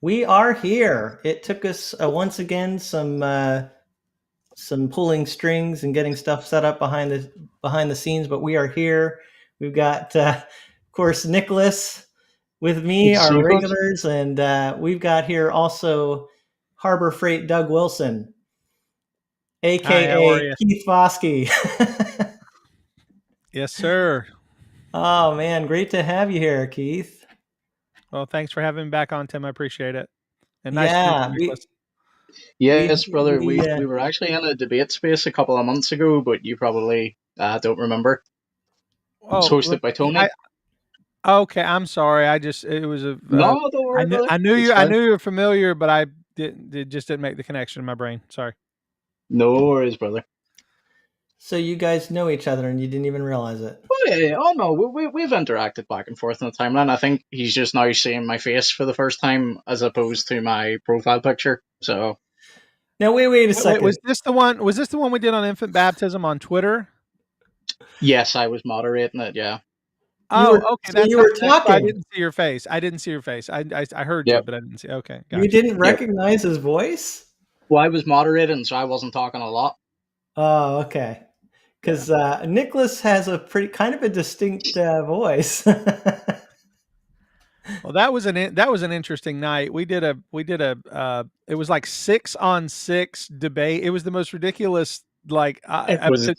We are here. It took us once again some pulling strings and getting stuff set up behind the scenes, but we are here. We've got, of course, Nicholas with Good me, to see our you, folks. regulars, and we've got here also Harbor Freight Doug Wilson, Hi, how are aka you? Keith Foskey. Yes, sir. Oh man, great to have you here, Keith. Well, thanks for having me back on, Tim. I appreciate it. And nice to meet Yeah, you, we Nicholas. we Yes, brother. we We were actually in a debate space a couple of months ago, but you probably don't remember. It's Oh, hosted by I Tony. okay. I'm sorry. It was a. No, don't worry, brother. I knew It's you. I fine. knew you were familiar, but I didn't. It just didn't make the connection in my brain. Sorry. No worries, brother. So you guys know each other and you didn't even realize it. Oh yeah, yeah. Oh no, we've interacted back and forth in the timeline. I think he's just now seeing my face for the first time as opposed to my profile picture. So Now wait a second. Was this the one? Was this the one we did on infant baptism on Twitter? yes, I was moderating it. Yeah. Oh, okay. You were That's why I talking. didn't see your face. I didn't see your face. I heard you, Yep. but I didn't see. Okay, You gotcha. didn't Yep. recognize his voice? Well, I was moderating, so I wasn't talking a lot. Oh, okay. Because Nicholas has a pretty kind of a distinct voice. Well, that was an interesting night. We did a it was like 6-on-6 debate. It was the most ridiculous. Like Was it?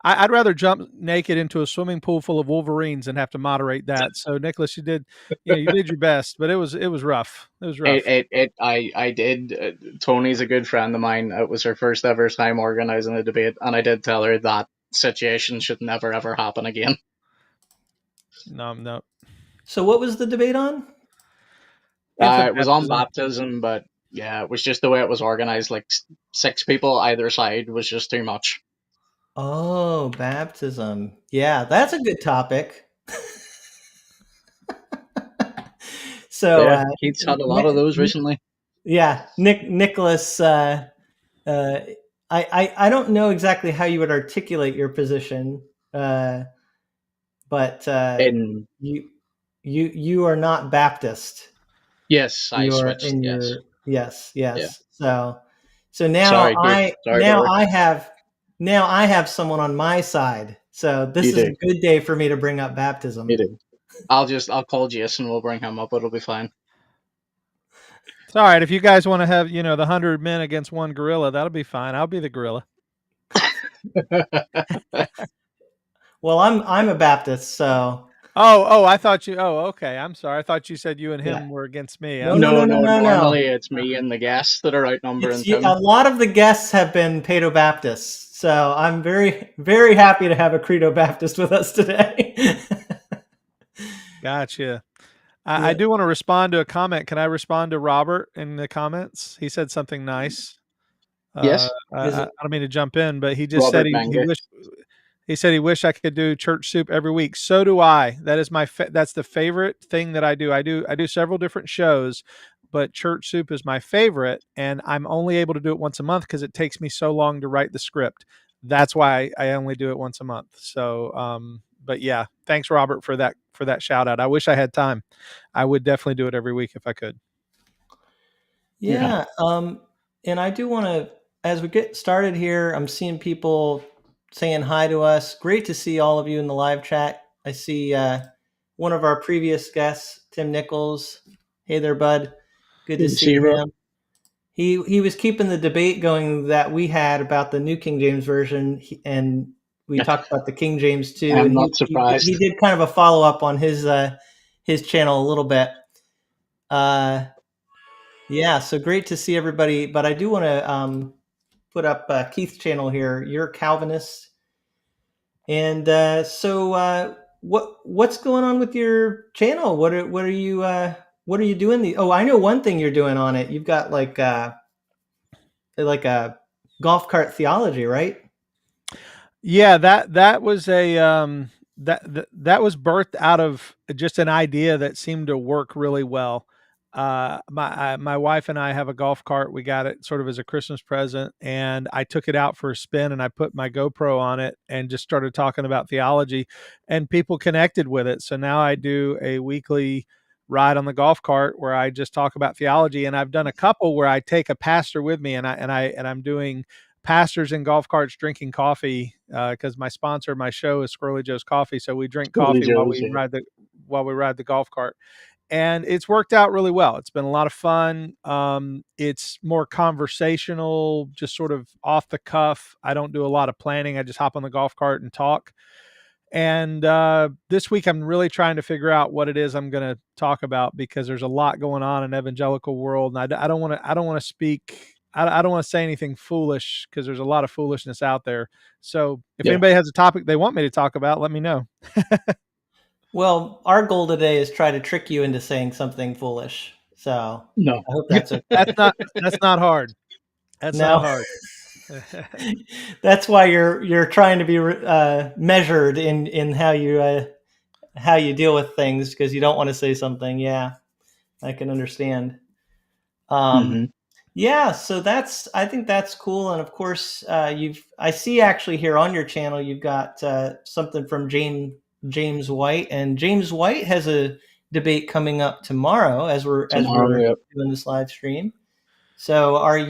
I'd rather jump naked into a swimming pool full of wolverines than have to moderate that. So Nicholas, you did your best, but it was rough. It was rough. I did. Tony's a good friend of mine. It was her first ever time organizing a debate, and I did tell her that situation should never ever happen again. No. So what was the debate on? It was on baptism, but yeah, it was just the way it was organized. Like 6 people either side was just too much. Oh, baptism. Yeah, that's a good topic. So Yeah, Keith's had a lot of those recently. yeah, Nicholas. I don't know exactly how you would articulate your position, but In you are not Baptist. yes, I You're switched. in Yes, your yes. yeah. So now Sorry, Keith. Sorry, now brother. I have someone on my side. So this You is do. a good day for me to bring up baptism. You do. I'll call Jason. We'll bring him up. It'll be fine. It's all right. If you guys want to have, the 100 men against one gorilla, that'll be fine. I'll be the gorilla. Well, I'm a Baptist, so. Oh, I thought you. Oh, okay. I'm sorry. I thought you said you and him Yeah. were against me. No. No. Normally it's me and the guests that are outnumbering Tim. A lot of the guests have been Paedo Baptists, so I'm very, very happy to have a Credo Baptist with us today. Gotcha. I do want to respond to a comment. Can I respond to Robert in the comments? He said something nice. Yes. I don't mean to jump in, but he just Robert said Manga. he said he wished I could do church soup every week. So do I. That is that's the favorite thing that I do. I do several different shows, but church soup is my favorite, and I'm only able to do it once a month because it takes me so long to write the script. That's why I only do it once a month. So, but yeah, thanks Robert for that shout out. I wish I had time. I would definitely do it every week if I could. Yeah. And I do want to, as we get started here, I'm seeing people saying hi to us. Great to see all of you in the live chat. I see one of our previous guests, Tim Nichols. Hey there, bud. Good to see him. He was keeping the debate going that we had about the New King James Version, and we talked about the King James too. I'm and not surprised. He did kind of a follow up on his channel a little bit. Yeah, so great to see everybody. But I do want to put up Keith's channel here. You're a Calvinist, and so what's going on with your channel? What are you doing? I know one thing you're doing on it. You've got like a golf cart theology, right? Yeah, that was a that was birthed out of just an idea that seemed to work really well. My wife and I have a golf cart. We got it sort of as a Christmas present, and I took it out for a spin, and I put my GoPro on it and just started talking about theology, and people connected with it. So now I do a weekly ride on the golf cart where I just talk about theology. And I've done a couple where I take a pastor with me, and I'm doing pastors in golf carts drinking coffee, because my sponsor of my show is Squirrely Joe's Coffee. So we drink Totally coffee while Joe's, we yeah. ride the golf cart. And it's worked out really well. It's been a lot of fun. It's more conversational, just sort of off the cuff. I don't do a lot of planning. I just hop on the golf cart and talk. And this week, I'm really trying to figure out what it is I'm going to talk about, because there's a lot going on in evangelical world, and I don't want to speak. I don't want to say anything foolish, because there's a lot of foolishness out there. So if anybody has a topic they want me to talk about, let me know. Well, our goal today is try to trick you into saying something foolish. So No, I hope that's okay. That's not hard. That's not hard. That's why you're trying to be measured in how you deal with things, because you don't want to say something. Yeah, I can understand. Yeah, so I think that's cool. And of course, I see actually here on your channel, you've got something from James White, and James White has a debate coming up tomorrow as we're doing this live stream. So do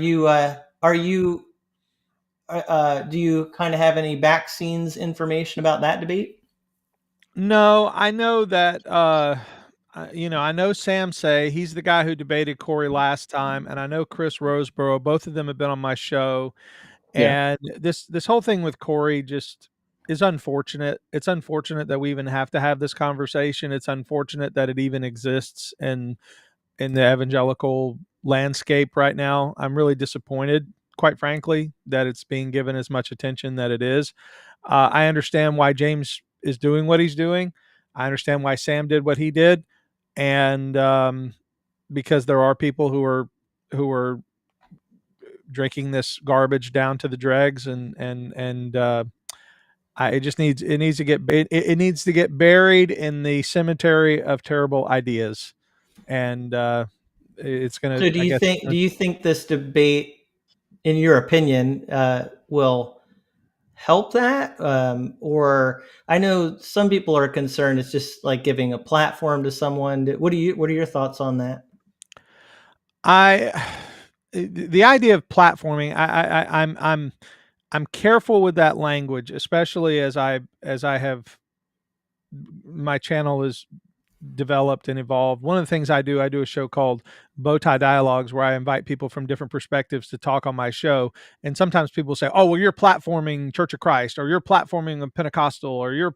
you kind of have any back scenes information about that debate? No, I know that, I know Sam Say, he's the guy who debated Corey last time, and I know Chris Roseborough. Both of them have been on my show. yeah, And this whole thing with Corey just is unfortunate. It's unfortunate that we even have to have this conversation. It's unfortunate that it even exists in the evangelical landscape right now. I'm really disappointed, quite frankly, that it's being given as much attention that it is. I understand why James is doing what he's doing. I understand why Sam did what he did, and because there are people who are drinking this garbage down to the dregs, it needs to get buried in the cemetery of terrible ideas, and it's gonna. So do you think this debate, in your opinion, will help that? Or I know some people are concerned it's just like giving a platform to someone. What are your thoughts on that? The idea of platforming, I'm careful with that language, especially as I have my channel is developed and evolved. One of the things I do a show called Bowtie Dialogues, where I invite people from different perspectives to talk on my show. And sometimes people say, "Oh, well, you're platforming Church of Christ, or you're platforming a Pentecostal, or you're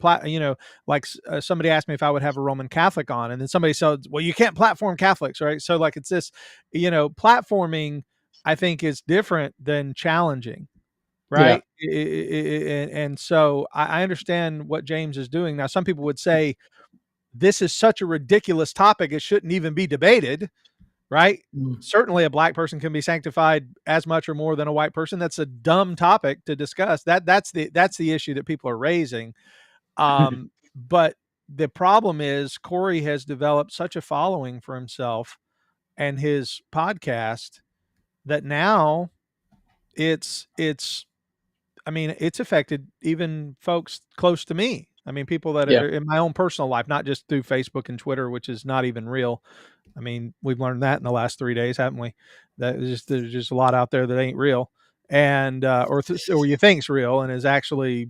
like somebody asked me if I would have a Roman Catholic on, and then somebody said, "Well, you can't platform Catholics, right?" So like it's this, platforming, I think, is different than challenging. Right. And so I understand what James is doing. Now, some people would say, this is such a ridiculous topic, it shouldn't even be debated, right? Certainly a black person can be sanctified as much or more than a white person. That's a dumb topic to discuss. That's the issue that people are raising. But the problem is Corey has developed such a following for himself and his podcast that now it's affected even folks close to me. I mean, people that are in my own personal life, not just through Facebook and Twitter, which is not even real. I mean, we've learned that in the last 3 days, haven't we? There's just a lot out there that ain't real, and or you think's real and is actually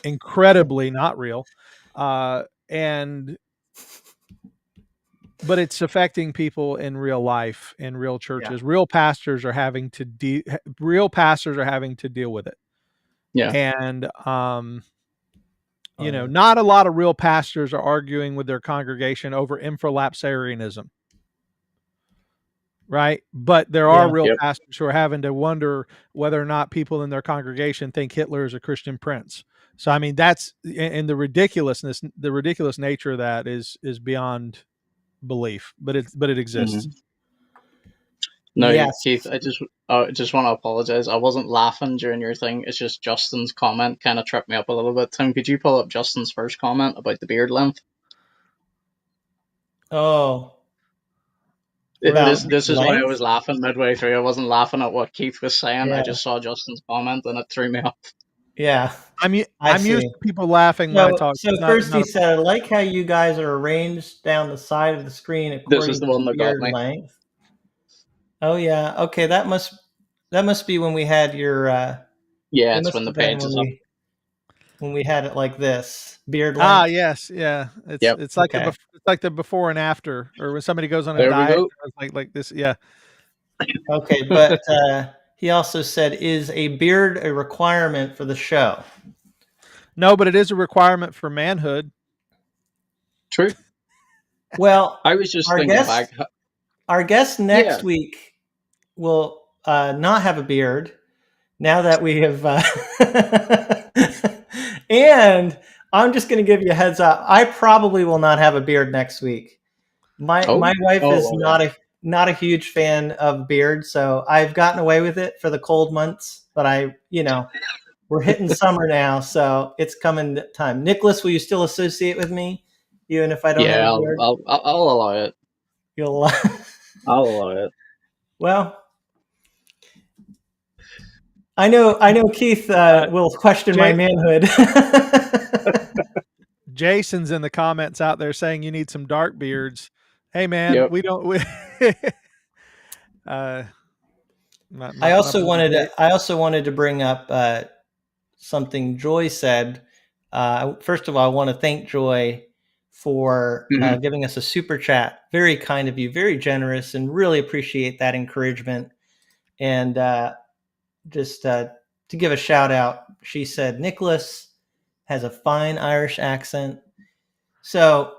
incredibly not real. And but it's affecting people in real life, in real churches. Real pastors are having to deal with it. yeah. And not a lot of real pastors are arguing with their congregation over infralapsarianism, right? But there are real pastors who are having to wonder whether or not people in their congregation think Hitler is a Christian prince. So I mean, that's, and the ridiculous nature of that is beyond belief, but it exists. No, Yes. Keith, I just want to apologize. I wasn't laughing during your thing. It's just Justin's comment kind of tripped me up a little bit. Tim, could you pull up Justin's first comment about the beard length? Oh, This is why I was laughing midway through. I wasn't laughing at what Keith was saying. Yeah. I just saw Justin's comment and it threw me off. Yeah, I'm I used see. to people laughing when I talk. So It's first not he a, said, I like how you guys are arranged down the side of the screen This is according the to one that got beard me. length. Oh yeah. Okay, that must be when we had your Yeah, it it's must when the have been page is up. when we had it like this. Beard length. yes, yeah. It's Yep. it's like Okay. it's like the before and after, or when somebody goes on a There we diet, go. it's like this. Yeah. Okay, but he also said, is a beard a requirement for the show? No, but it is a requirement for manhood. True. Well, I was just our thinking guest back. our guest Yeah. next week will not have a beard now that we have and I'm just going to give you a heads up. I probably will not have a beard next week. My Oh. wife Oh is well, yeah. not a huge fan of beard, so I've gotten away with it for the cold months, but we're hitting summer now, so it's coming time. Nicholas, will you still associate with me even if I don't have Yeah. a I'll, beard? I'll I'll allow it. You'll I'll allow it. well, I know Keith will question my Jay, manhood. Jason's in the comments out there saying you need some dark beards. Hey man, Yep. we don't. Uh, I my also buddy Jay. wanted to bring up something Joy said. First of all, I want to thank Joy for Mhm. giving us a super chat. Very kind of you, very generous, and really appreciate that encouragement. And just to give a shout out, she said Nicholas has a fine Irish accent. So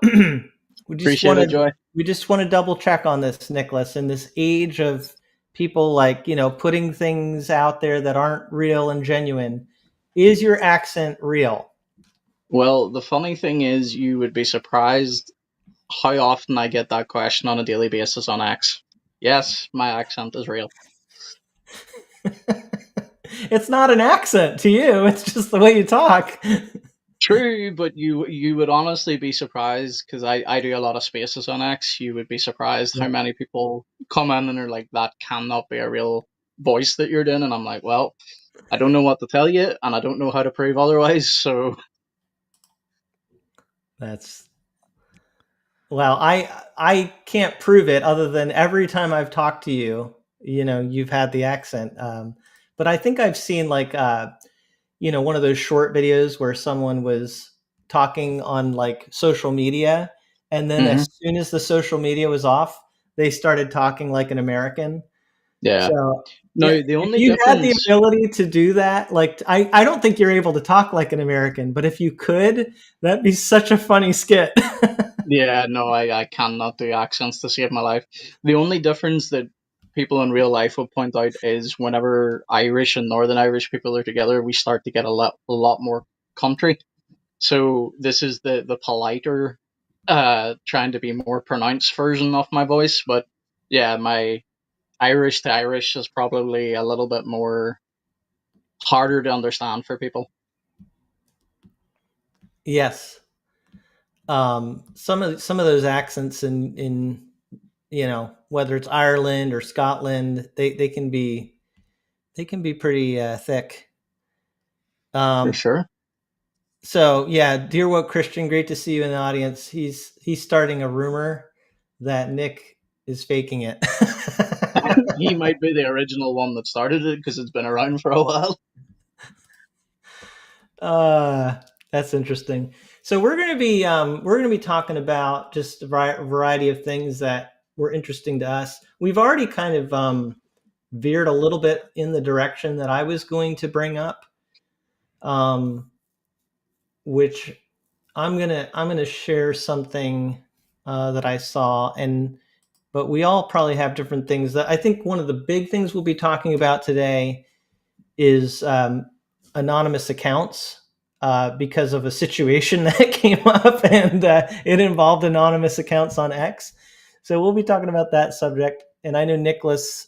Appreciate it, Joy. we just want to double check on this, Nicholas. In this age of people putting things out there that aren't real and genuine, is your accent real? Well, the funny thing is, you would be surprised how often I get that question on a daily basis on X. Yes, my accent is real. It's not an accent to you. It's just the way you talk. True, but you would honestly be surprised because I do a lot of spaces on X. You would be surprised how many people come in and are like, "That cannot be a real voice that you're doing," and I'm like, "Well, I don't know what to tell you, and I don't know how to prove otherwise." So That's well, I can't prove it other than every time I've talked to you, you've had the accent. But I think I've seen like one of those short videos where someone was talking on like social media, and then hmm as soon as the social media was off, they started talking like an American. yeah. So No, yeah, the if only you had the difference. ability to do that, like I don't think you're able to talk like an American, but if you could, that'd be such a funny skit. Yeah, no, I cannot do accents to save my life. The only difference that people in real life will point out is whenever Irish and Northern Irish people are together, we start to get a lot more country. So this is the politer, trying to be more pronounced version of my voice. But yeah, my Irish to Irish is probably a little bit more harder to understand for people. Yes. Some of those accents in whether it's Ireland or Scotland, they can be pretty thick. For Um, sure. so yeah, dear Woke Christian, great to see you in the audience. He's starting a rumor that Nick is faking it. He might be the original one that started it because it's been around for a while. uh, that's interesting. So we're gonna be talking about just a variety of things that were interesting to us. We've already kind of veered a little bit in the direction that I was going to bring up, um, which I'm gonna share something that I saw, but we all probably have different things. That I think one of the big things we'll be talking about today is anonymous accounts. Because of a situation that came up, and it involved anonymous accounts on X. So we'll be talking about that subject. And I know Nicholas,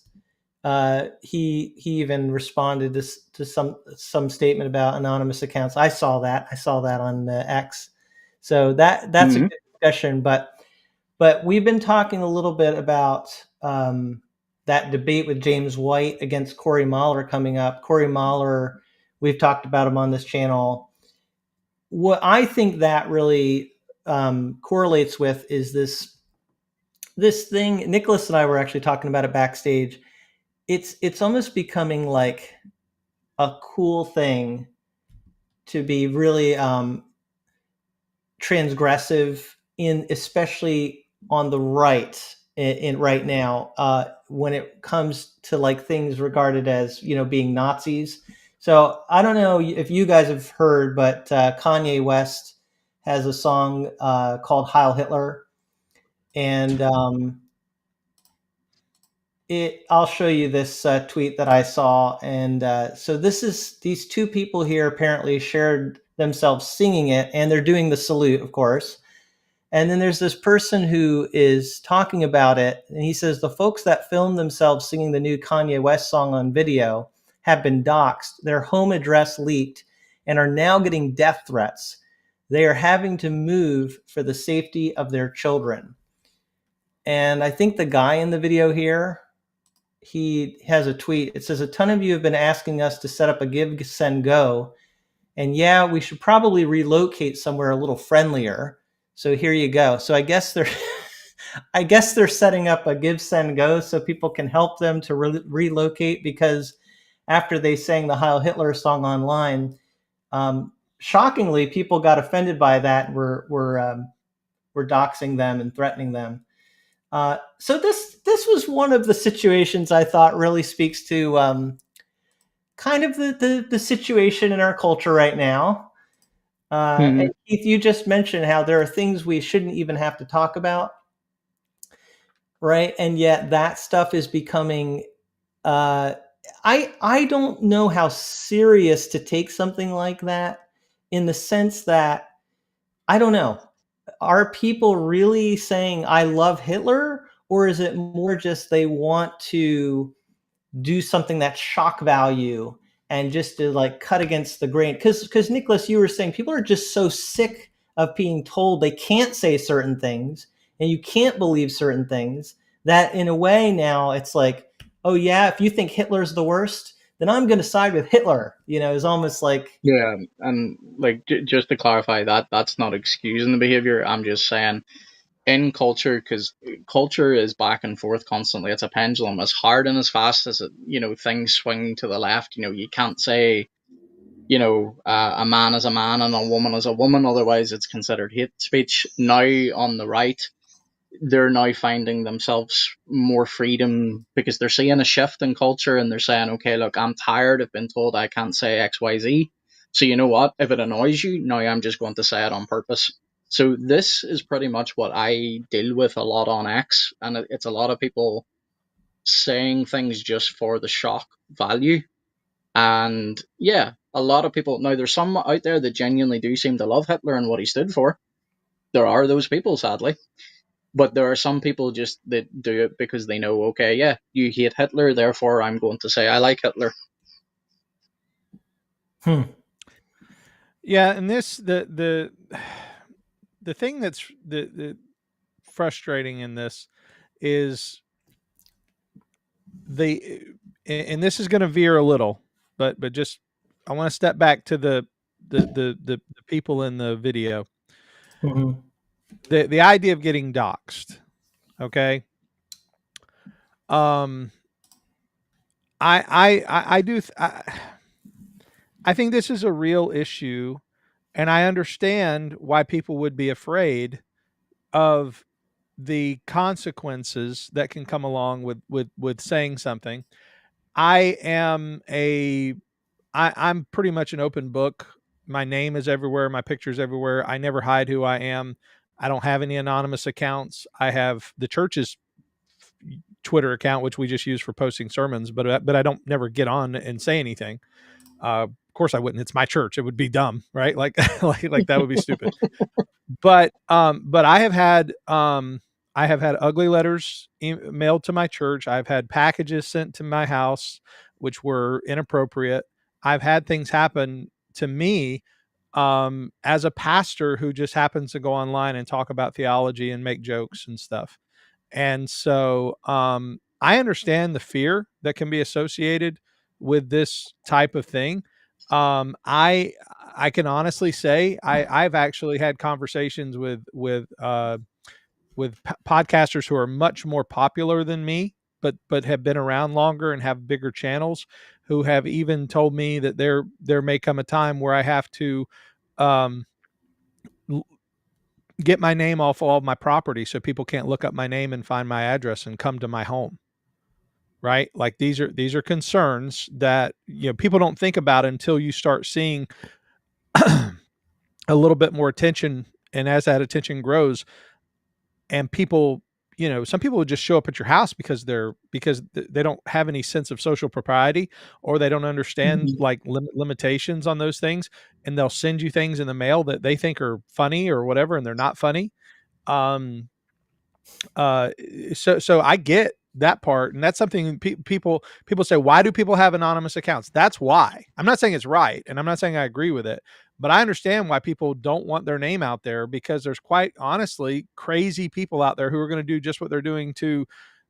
he even responded to some statement about anonymous accounts. I saw that. I saw that on X. So that's a hmm good discussion. But we've been talking a little bit about that debate with James White against Corey Mahler coming up. Corey Mahler We've talked about them on this channel. What I think that really correlates with is this thing. Nicholas and I were actually talking about it backstage. It's almost becoming like a cool thing to be really transgressive in, especially on the right in right now, when it comes to like things regarded as, you know, being Nazis. So I don't know if you guys have heard, but Kanye West has a song called Heil Hitler, and I'll show you this tweet that I saw, and so these two people here apparently shared themselves singing it, and they're doing the salute, of course. And then there's this person who is talking about it, and he says the folks that filmed themselves singing the new Kanye West song on video have been doxxed, their home address leaked, and are now getting death threats. They are having to move for the safety of their children. And I think the guy in the video here, he has a tweet. It says, a ton of you have been asking us to set up a give, send, go. And yeah, we should probably relocate somewhere a little friendlier. So here you go. So I guess they're I guess they're setting up a give, send, go so people can help them to relocate, because after they sang the Heil Hitler song online, shockingly, people got offended by that and were doxing them and threatening them. So this was one of the situations I thought really speaks to kind of the situation in our culture right now. Mm-hmm. And Keith, you just mentioned how there are things we shouldn't even have to talk about, right? And yet that stuff is becoming. I don't know how serious to take something like that, in the sense that I don't know. Are people really saying I love Hitler, or is it more just they want to do something that's shock value and just to like cut against the grain? Because Nicholas, you were saying people are just so sick of being told they can't say certain things and you can't believe certain things, that in a way now it's like, oh yeah, if you think Hitler's the worst, then I'm going to side with Hitler. You know, is almost like. Yeah, and like just to clarify that, that's not excusing the behavior. I'm just saying in culture, because culture is back and forth constantly. It's a pendulum. As hard and as fast as it, things swing to the left. You can't say, a man is a man and a woman is a woman. Otherwise, it's considered hate speech. Now on the right, they're now finding themselves more freedom because they're seeing a shift in culture, and they're saying, okay, look, I'm tired of being told I can't say XYZ. So you know what? If it annoys you, now I'm just going to say it on purpose. So this is pretty much what I deal with a lot on X, and it's a lot of people saying things just for the shock value. And yeah, a lot of people, now there's some out there that genuinely do seem to love Hitler and what he stood for. There are those people, sadly. But there are some people just that do it because they know, okay, yeah, you hate Hitler, therefore I'm going to say I like Hitler. Yeah, and this the thing that's the frustrating in this is and this is going to veer a little, but just I want to step back to the people in the video. Mm-hmm. The idea of getting doxxed, okay? I think this is a real issue, and I understand why people would be afraid of the consequences that can come along with saying something. I'm pretty much an open book. My name is everywhere, my picture's everywhere. I never hide who I am. I don't have any anonymous accounts. I have the church's Twitter account, which we just use for posting sermons, but I don't never get on and say anything. Of course I wouldn't. It's my church. It would be dumb, right? Like like that would be stupid. But I have had ugly letters mailed to my church. I've had packages sent to my house which were inappropriate. I've had things happen to me as a pastor who just happens to go online and talk about theology and make jokes and stuff. And so I understand the fear that can be associated with this type of thing. I can honestly say I've actually had conversations with podcasters who are much more popular than me, but have been around longer and have bigger channels, who have even told me that there may come a time where I have to um, get my name off all of my property so people can't look up my name and find my address and come to my home. Right? Like these are concerns that people don't think about until you start seeing a little bit more attention, and as that attention grows, and people, some people would just show up at your house because they don't have any sense of social propriety, or they don't understand Mhm. like limitations on those things, and they'll send you things in the mail that they think are funny or whatever, and they're not funny. um uh so I get that part, and that's something people say, why do people have anonymous accounts? That's why. I'm not saying it's right, and I'm not saying I agree with it, but I understand why people don't want their name out there, because there's quite honestly crazy people out there who are going to do just what they're doing to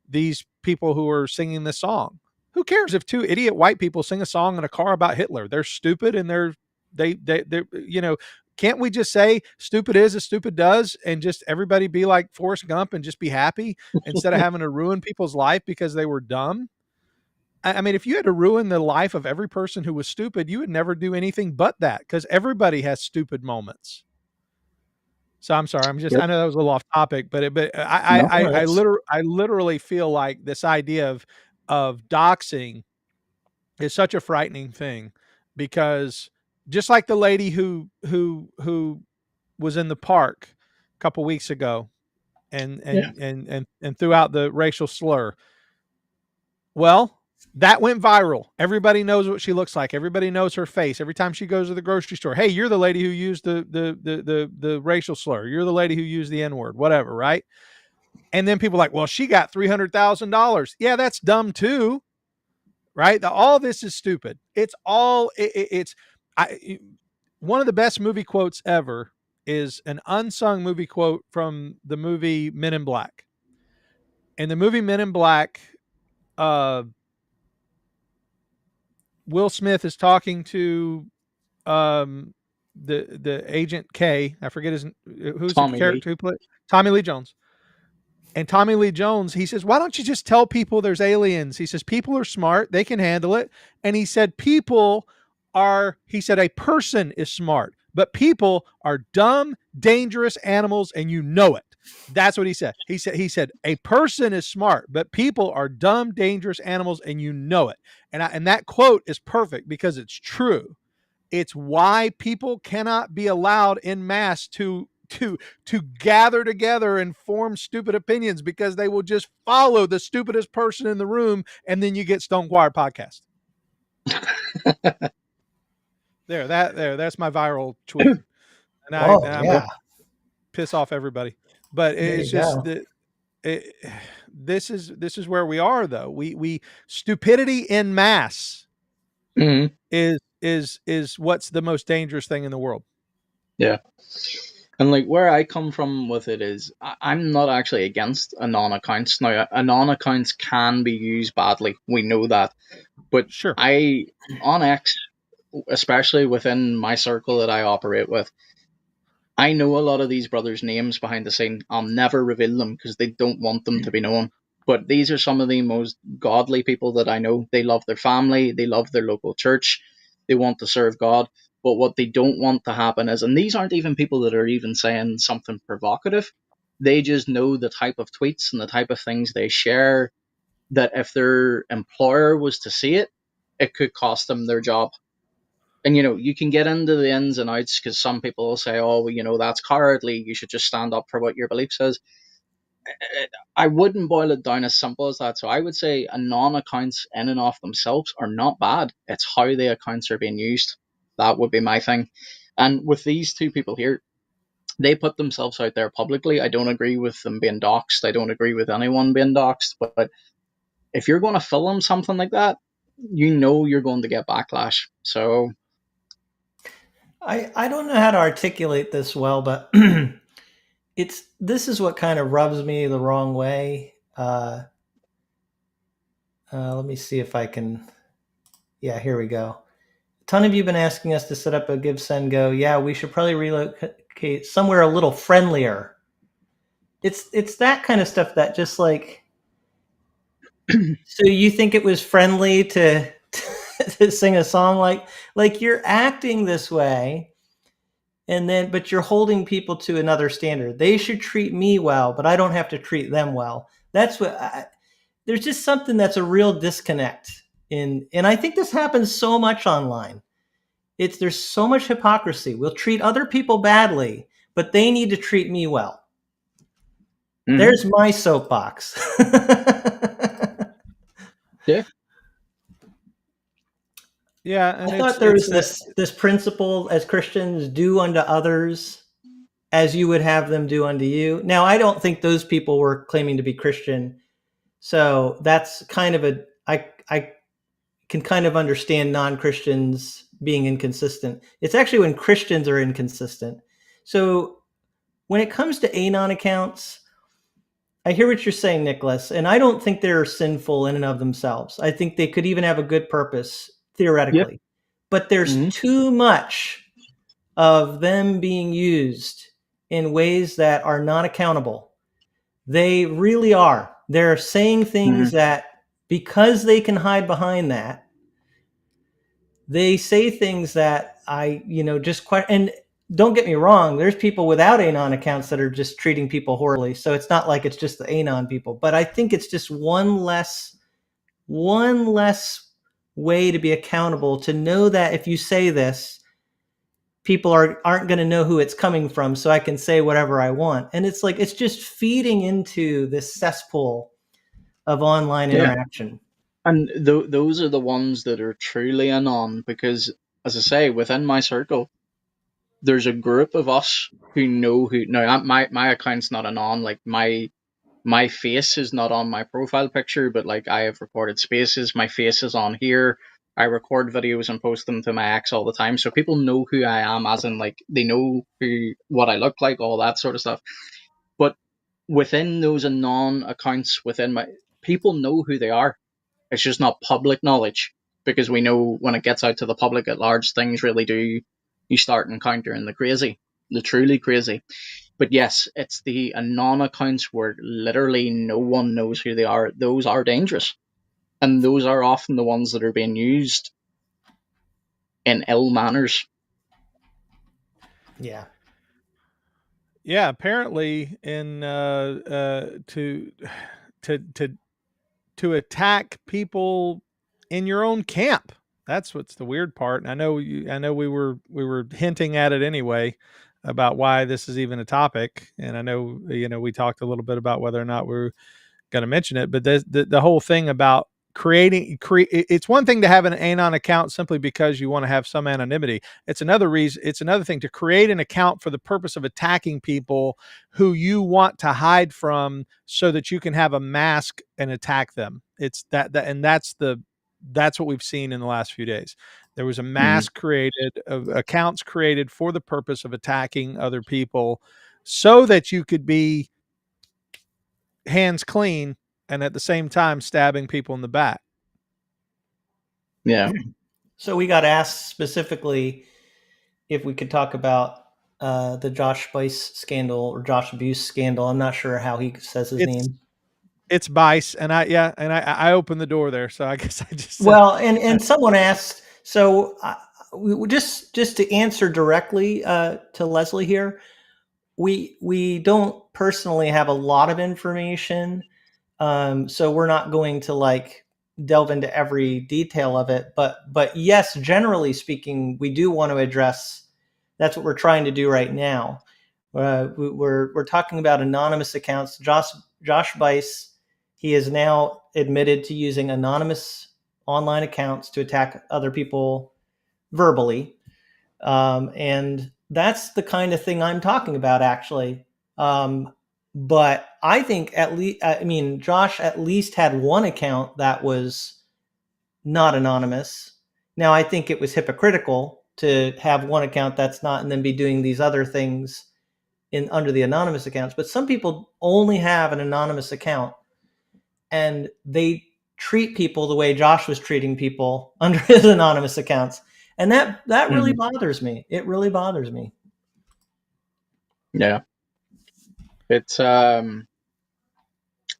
these people who are singing this song. Who cares if two idiot white people sing a song in a car about Hitler? They're stupid, and they can't we just say stupid is as stupid does, and just everybody be like Forrest Gump and just be happy, instead of having to ruin people's life because they were dumb? I mean, if you had to ruin the life of every person who was stupid, you would never do anything but that, because everybody has stupid moments. So I'm sorry. Yep. I know that was a little off topic, but No. I literally feel like this idea of doxing is such a frightening thing, because just like the lady who was in the park a couple weeks ago and Yeah. threw out the racial slur. Well, that went viral. Everybody knows what she looks like. Everybody knows her face. Every time she goes to the grocery store, hey, you're the lady who used the racial slur. You're the lady who used the N-word, whatever, right? And then people are like, well, she got $300,000. Yeah, that's dumb too, right? All this is stupid. It's all it's one of the best movie quotes ever is an unsung movie quote from the movie Men in Black. In the movie Men in Black, uh, Will Smith is talking to um, the agent K. I forget who's the Tommy Lee. character who played Tommy Lee Jones. And Tommy Lee Jones, he says, why don't you just tell people there's aliens? He says, people are smart. They can handle it. And he said, a person is smart, but people are dumb, dangerous animals, and you know it. That's what he said. He said, a person is smart, but people are dumb, dangerous animals, and you know it. And that quote is perfect because it's true. It's why people cannot be allowed in mass to gather together and form stupid opinions, because they will just follow the stupidest person in the room, and then you get Stone Choir podcast. That's my viral tweet. And I'm going to piss off everybody. But it's just that this is where we are, though. We stupidity in mass Mm-hmm. is what's the most dangerous thing in the world. Yeah. And like where I come from with it is I'm not actually against anon accounts. Now anon accounts can be used badly. We know that. But Sure. on X, especially within my circle that I operate with, I know a lot of these brothers' names behind the scene. I'll never reveal them because they don't want them to be known. But these are some of the most godly people that I know. They love their family, they love their local church, they want to serve God. But what they don't want to happen is, and these aren't even people that are even saying something provocative, they just know the type of tweets and the type of things they share, that if their employer was to see it, it could cost them their job. And you can get into the ins and outs, because some people will say, oh, well, that's cowardly, you should just stand up for what your belief says. I wouldn't boil it down as simple as that. So I would say anon accounts in and of themselves are not bad. It's how the accounts are being used. That would be my thing. And with these two people here, they put themselves out there publicly. I don't agree with them being doxxed. I don't agree with anyone being doxxed. But if you're going to film something like that, you're going to get backlash. So I don't know how to articulate this well, but this is what kind of rubs me the wrong way. Let me see if I can. Yeah, here we go. ton of you have been asking us to set up a Give, Send, Go. Yeah, we should probably relocate somewhere a little friendlier. It's that kind of stuff that just like, so you think it was friendly to to sing a song like you're acting this way, and then but you're holding people to another standard. They should treat me well, but I don't have to treat them well. That's there's just something that's a real disconnect in, and I think this happens so much online. There's so much hypocrisy. We'll treat other people badly, but they need to treat me well. Mm-hmm. There's my soapbox. Yeah. Yeah, and I thought there was this principle as Christians: do unto others as you would have them do unto you. Now, I don't think those people were claiming to be Christian, so that's kind of I can kind of understand non-Christians being inconsistent. It's actually when Christians are inconsistent. So when it comes to Anon accounts, I hear what you're saying, Nicholas, and I don't think they're sinful in and of themselves. I think they could even have a good purpose theoretically. Yep. But there's too much of them being used in ways that are not accountable. They really are. They're saying things that, because they can hide behind that, they say things that just quite, and don't get me wrong, there's people without Anon accounts that are just treating people horribly. So it's not like it's just the Anon people, but I think it's just one less way to be accountable, to know that if you say this, people aren't going to know who it's coming from, so I can say whatever I want. And it's like, it's just feeding into this cesspool of online interaction. And those are the ones that are truly Anon, because, as I say, within my circle, there's a group of us who know who. Now, my account's not Anon. Like, my face is not on my profile picture, but like, I have recorded spaces. My face is on here. I record videos and post them to my ex all the time, so people know who I am, as in, like, they know what I look like, all that sort of stuff. But within those Anon accounts, people know who they are. It's just not public knowledge, because we know when it gets out to the public at large, things really do, you start encountering the truly crazy. But yes, it's the Anon accounts where literally no one knows who they are. Those are dangerous. And those are often the ones that are being used in ill manners. Yeah. Yeah, apparently to attack people in your own camp. That's what's the weird part. And I know we were hinting at it anyway about why this is even a topic. And I know, we talked a little bit about whether or not we're going to mention it, but the whole thing about it's one thing to have an Anon account simply because you want to have some anonymity. It's another thing to create an account for the purpose of attacking people who you want to hide from, so that you can have a mask and attack them. It's and that's what we've seen in the last few days. There was a mask created, of accounts created for the purpose of attacking other people, so that you could be hands clean and at the same time stabbing people in the back. Yeah. So we got asked specifically if we could talk about the Josh Spice scandal, or Josh Abuse scandal. I'm not sure how he says his name. It's Bice, and I opened the door there, so I guess I just and someone asked. So just to answer directly to Leslie here, we don't personally have a lot of information, so we're not going to delve into every detail of it. But yes, generally speaking, we do want to address. That's what we're trying to do right now. We're talking about anonymous accounts. Josh Bice, he is now admitted to using anonymous online accounts to attack other people verbally. And that's the kind of thing I'm talking about, actually. But I think Josh at least had one account that was not anonymous. Now, I think it was hypocritical to have one account that's not, and then be doing these other things under the anonymous accounts. But some people only have an anonymous account, and they treat people the way Josh was treating people under his anonymous accounts. And that really bothers me. It really bothers me. Yeah. It's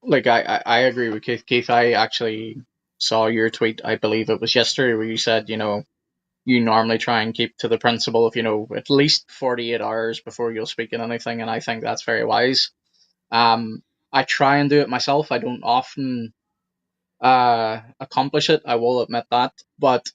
like I agree with Keith. Keith, I actually saw your tweet, I believe it was yesterday, where you said, you normally try and keep to the principle of, at least 48 hours before you'll speak in anything, and I think that's very wise. I try and do it myself. I don't often accomplish it, I will admit that, but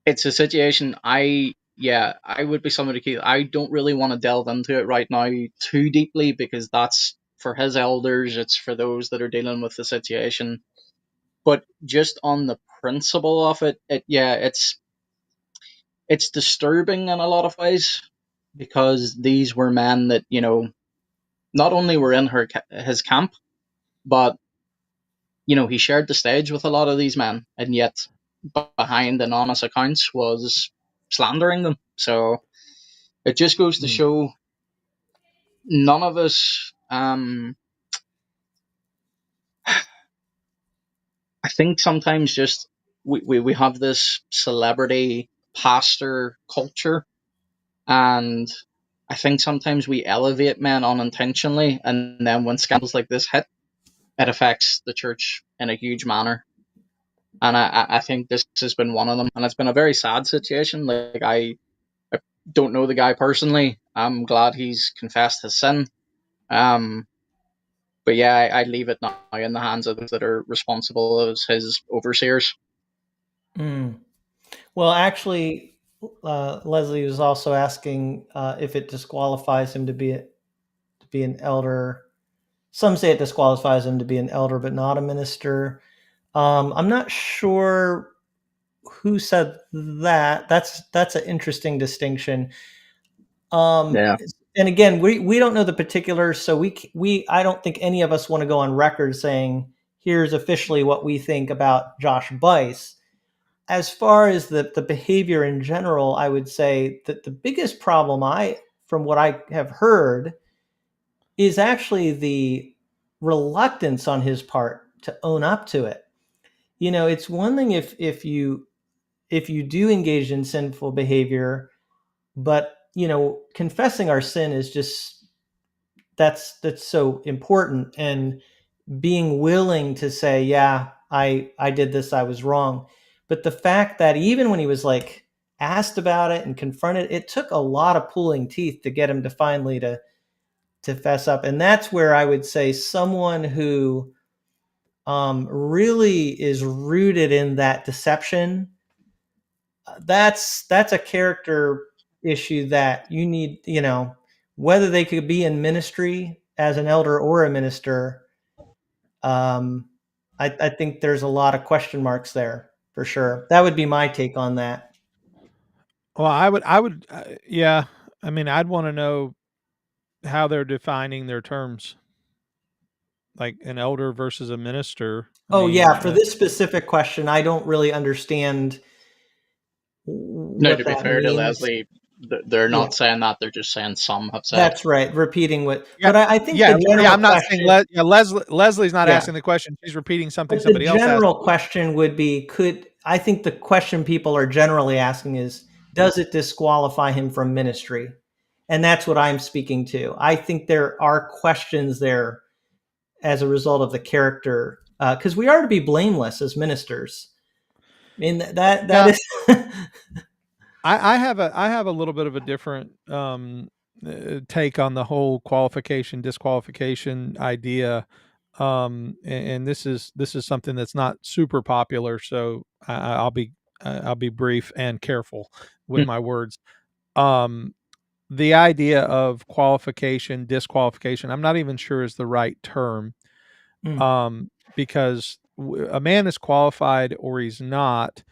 it's a situation I would be somebody, Keith. I don't really want to delve into it right now too deeply, because that's for his elders, it's for those that are dealing with the situation. But just on the principle of it, it's disturbing in a lot of ways, because these were men that, not only were in his camp, but he shared the stage with a lot of these men, and yet behind anonymous accounts was slandering them. So it just goes to show none of us. I think sometimes just we have this celebrity pastor culture, and I think sometimes we elevate men unintentionally, and then when scandals like this hit, it affects the church in a huge manner. And I think this has been one of them, and it's been a very sad situation. Like, I don't know the guy personally. I'm glad he's confessed his sin. Um, but yeah, I'd leave it now in the hands of those that are responsible as his overseers. Mm. Well, actually, Leslie was also asking if it disqualifies him to be an elder. Some say it disqualifies him to be an elder, but not a minister. I'm not sure who said that. That's an interesting distinction. Yeah. And again, we don't know the particulars, so I don't think any of us want to go on record saying here's officially what we think about Josh Buice. As far as the behavior in general, I would say that the biggest problem from what I have heard, is actually the reluctance on his part to own up to it. It's one thing if you do engage in sinful behavior, but confessing our sin is just that's so important, and being willing to say, yeah, I did this, I was wrong. But the fact that even when he was like asked about it and confronted, it took a lot of pulling teeth to get him to finally to fess up. And that's where I would say someone who really is rooted in that deception, that's a character issue that you need, whether they could be in ministry as an elder or a minister. um, I think there's a lot of question marks there for sure. That would be my take on that. Well, yeah. I mean, I'd want to know how they're defining their terms, like an elder versus a minister. I Oh mean, yeah, for this specific question, I don't really understand No, what to be that fair to means. Leslie, they're Yeah, not saying that. They're just saying some have said. that's right. Repeating what, yeah, but I think yeah, the yeah. general I'm not saying question, Leslie's not yeah, asking the question. She's repeating something but the somebody else asked. general question would be, I think the question people are generally asking is, does it disqualify him from ministry? And that's what I'm speaking to. I think there are questions there as a result of the character, because we are to be blameless as ministers. I mean, that Yeah, is. I have a little bit of a different take on the whole qualification disqualification idea, and this is something that's not super popular, so I'll be brief and careful with Hmm. my words. Um, the idea of qualification disqualification, I'm not even sure is the right term, Mm, because a man is qualified or he's not.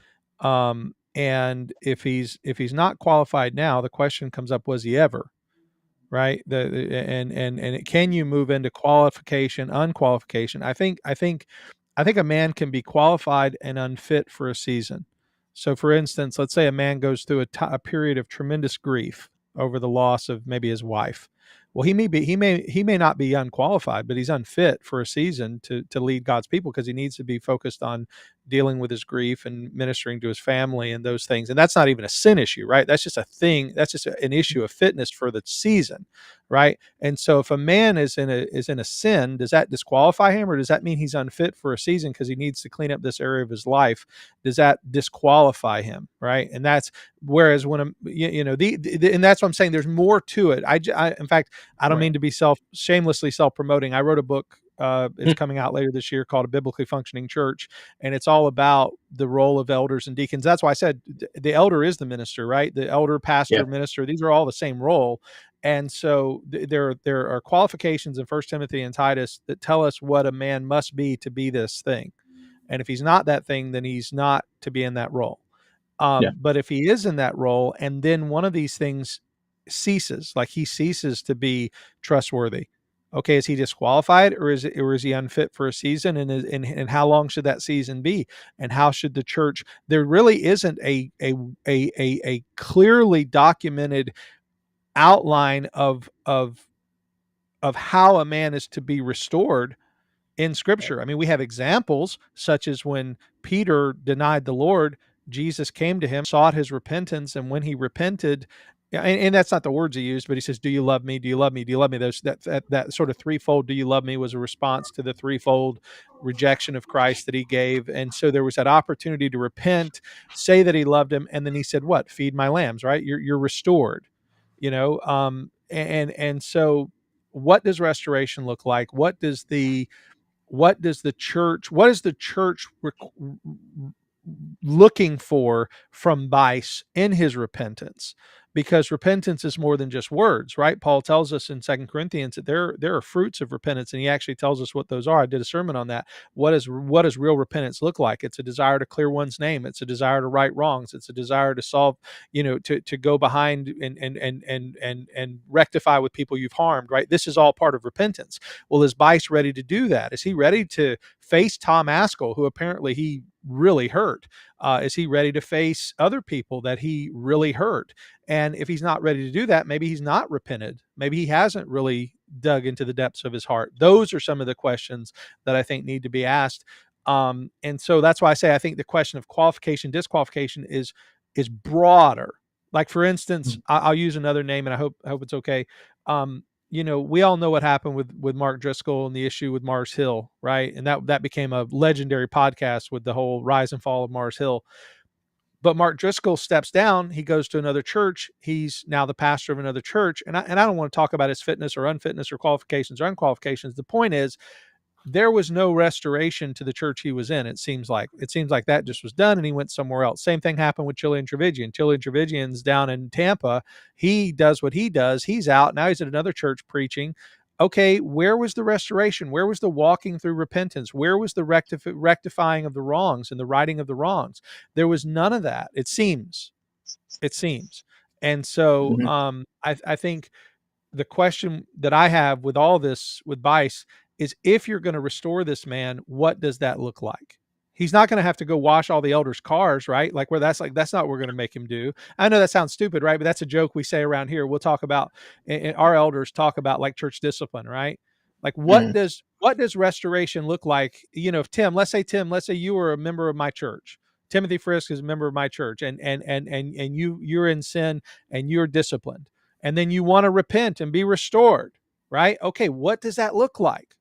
And if he's not qualified now, the question comes up: was he ever? Right? Can you move into qualification, unqualification? I think a man can be qualified and unfit for a season. So, for instance, let's say a man goes through a period of tremendous grief over the loss of maybe his wife. Well, he may not be unqualified, but he's unfit for a season to lead God's people because he needs to be focused on dealing with his grief and ministering to his family and those things. And that's not even a sin issue, right? That's just a thing. That's just an issue of fitness for the season, right? And so if a man is in a sin, does that disqualify him, or does that mean he's unfit for a season because he needs to clean up this area of his life? Does that disqualify him, right? And that's whereas when and that's what I'm saying. There's more to it. In fact, I don't mean to be shamelessly self-promoting. I wrote a book. It's coming out later this year called A Biblically Functioning Church. And it's all about the role of elders and deacons. That's why I said the elder is the minister, right? The elder, pastor, minister, these are all the same role. And so there are qualifications in 1 Timothy and Titus that tell us what a man must be to be this thing. And if he's not that thing, then he's not to be in that role. But if he is in that role, and then one of these things ceases, like he ceases to be trustworthy, okay, is he disqualified, or is he unfit for a season? And how long should that season be? And how should the church? There really isn't a clearly documented outline of how a man is to be restored in Scripture. I mean, we have examples such as when Peter denied the Lord, Jesus came to him, sought his repentance, and when he repented, and that's not the words he used, but he says, "Do you love me? Do you love me? Do you love me?" That sort of threefold "Do you love me" was a response to the threefold rejection of Christ that he gave, and so there was that opportunity to repent, say that he loved him, and then he said, "What? Feed my lambs." Right? You're restored. And so, what does restoration look like? What is the church looking for from Bice in his repentance? Because repentance is more than just words, right? Paul tells us in 2 Corinthians that there are fruits of repentance, and he actually tells us what those are. I did a sermon on that. What does real repentance look like? It's a desire to clear one's name. It's a desire to right wrongs. It's a desire to solve, to go behind and rectify with people you've harmed, right? This is all part of repentance. Well, is Bice ready to do that? Is he ready to face Tom Askell, who apparently he really hurt? Is he ready to face other people that he really hurt? And if he's not ready to do that, maybe he's not repented. Maybe he hasn't really dug into the depths of his heart. Those are some of the questions that I think need to be asked. And so that's why I say I think the question of qualification, disqualification is broader. Like, for instance, I'll use another name, and I hope it's okay. We all know what happened with Mark Driscoll and the issue with Mars Hill, right? And that became a legendary podcast with the whole rise and fall of Mars Hill. But Mark Driscoll steps down. He goes to another church. He's now the pastor of another church. And I don't want to talk about his fitness or unfitness or qualifications or unqualifications. The point is, there was no restoration to the church he was in. It seems like that just was done, and he went somewhere else. Same thing happened with Chilean Trevigian. Chilean Trevigian's down in Tampa. He does what he does. He's out. Now he's at another church preaching. Okay, where was the restoration? Where was the walking through repentance? Where was the rectifying of the wrongs and the righting of the wrongs? There was none of that. It seems. And so I think the question that I have with all this, with Bice, is if you're going to restore this man, what does that look like? He's not going to have to go wash all the elders' cars, right? That's not what we're going to make him do. I know that sounds stupid, right? But that's a joke we say around here. We'll talk about, and our elders talk about, like, church discipline, right? Like, what does restoration look like? If let's say you were a member of my church. Timothy Frisch is a member of my church, and you're in sin and you're disciplined, and then you want to repent and be restored, right? Okay, what does that look like?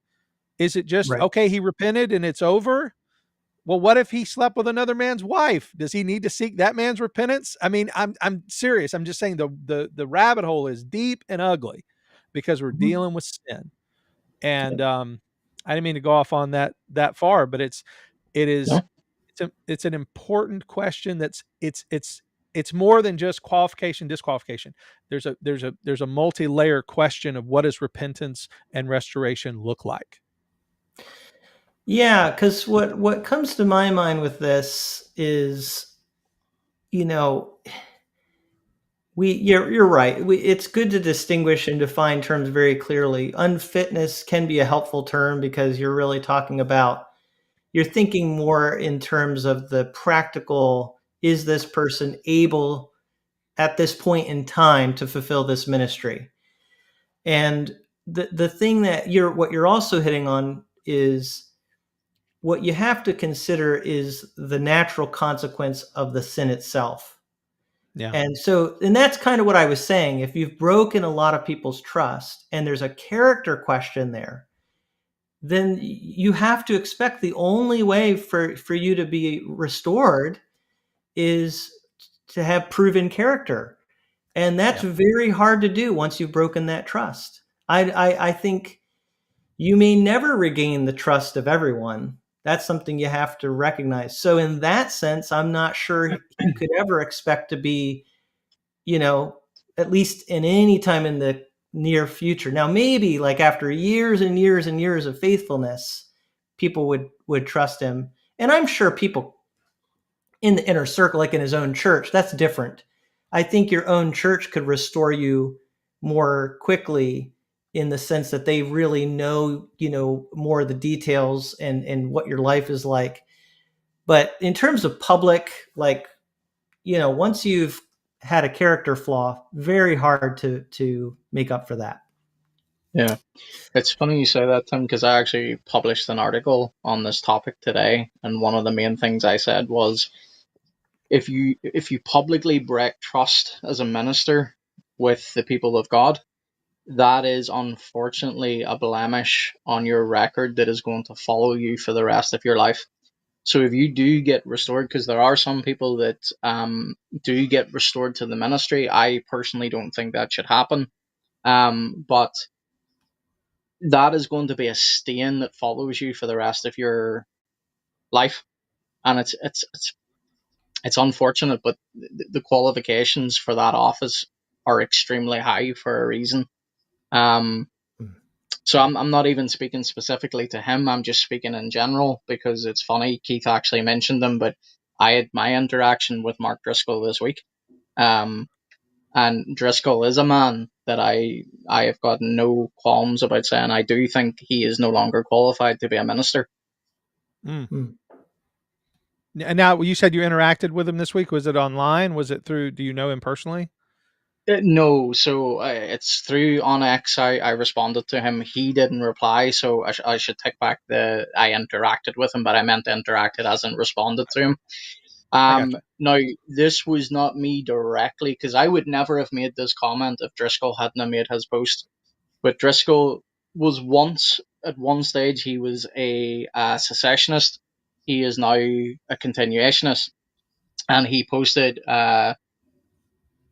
Is it just, okay, he repented and it's over? Well, what if he slept with another man's wife? Does he need to seek that man's repentance? I mean, I'm serious. I'm just saying the rabbit hole is deep and ugly because we're dealing with sin. And I didn't mean to go off on that far, but it's an important question. It's more than just qualification, disqualification. There's a multi-layer question of what does repentance and restoration look like? Yeah, because what comes to my mind with this is, you're right. It's good to distinguish and define terms very clearly. Unfitness can be a helpful term because you're really talking about, you're thinking more in terms of the practical, is this person able at this point in time to fulfill this ministry? And the thing that what you're also hitting on is what you have to consider is the natural consequence of the sin itself. Yeah. And that's kind of what I was saying. If you've broken a lot of people's trust and there's a character question there, then you have to expect the only way for you to be restored is to have proven character. And that's very hard to do once you've broken that trust. I think you may never regain the trust of everyone. That's something you have to recognize. So in that sense, I'm not sure he could ever expect to be, at least in any time in the near future. Now, maybe like after years and years and years of faithfulness, people would trust him. And I'm sure people in the inner circle, like in his own church, that's different. I think your own church could restore you more quickly in the sense that they really know, more of the details and what your life is like. But in terms of public, like, once you've had a character flaw, very hard to make up for that. Yeah. It's funny you say that, Tim, because I actually published an article on this topic today, and one of the main things I said was if you publicly break trust as a minister with the people of God, that is unfortunately a blemish on your record that is going to follow you for the rest of your life. So if you do get restored, because there are some people that do get restored to the ministry, I personally don't think that should happen. But that is going to be a stain that follows you for the rest of your life, and it's unfortunate, but the qualifications for that office are extremely high for a reason. So I'm not even speaking specifically to him. I'm just speaking in general because it's funny. Keith actually mentioned him, but I had my interaction with Mark Driscoll this week. And Driscoll is a man that I have got no qualms about saying I do think he is no longer qualified to be a minister. And now you said you interacted with him this week. Was it online? Was it through? Do you know him personally? No, so it's through on X. I responded to him. He didn't reply, so I should take back I interacted with him, but I meant interacted as in responded to him. Now, this was not me directly, because I would never have made this comment if Driscoll hadn't made his post. But Driscoll was once, at one stage, he was a cessationist. He is now a continuationist. And he posted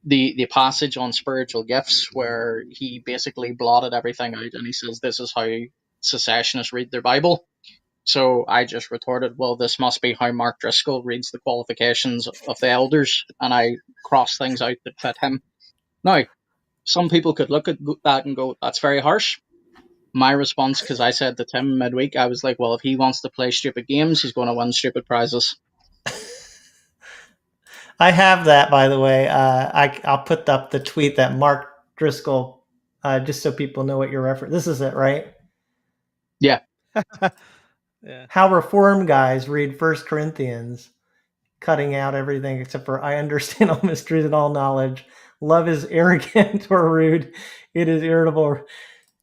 the passage on spiritual gifts where he basically blotted everything out, and he says this is how cessationists read their Bible. So I just retorted, well, this must be how Mark Driscoll reads the qualifications of the elders, and I crossed things out that fit him. Now, some people could look at that and go, that's very harsh. My response, because I said to Tim midweek, I was like, well, if he wants to play stupid games, he's going to win stupid prizes. I have that, by the way. I'll put up the tweet that Mark Driscoll, just so people know what you're referencing. This is it, right? Yeah. Yeah. How Reformed guys read 1 Corinthians, cutting out everything except for I understand all mysteries and all knowledge. Love is arrogant or rude. It is irritable.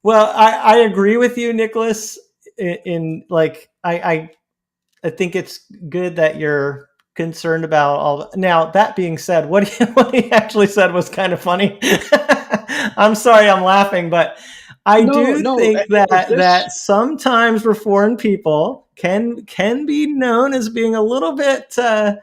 Well, I agree with you, Nicholas. I think it's good that you're concerned about all. Now, that being said, what he actually said was kind of funny. I'm sorry, I'm laughing, but I do think that sometimes Reformed people can be known as being a little bit, at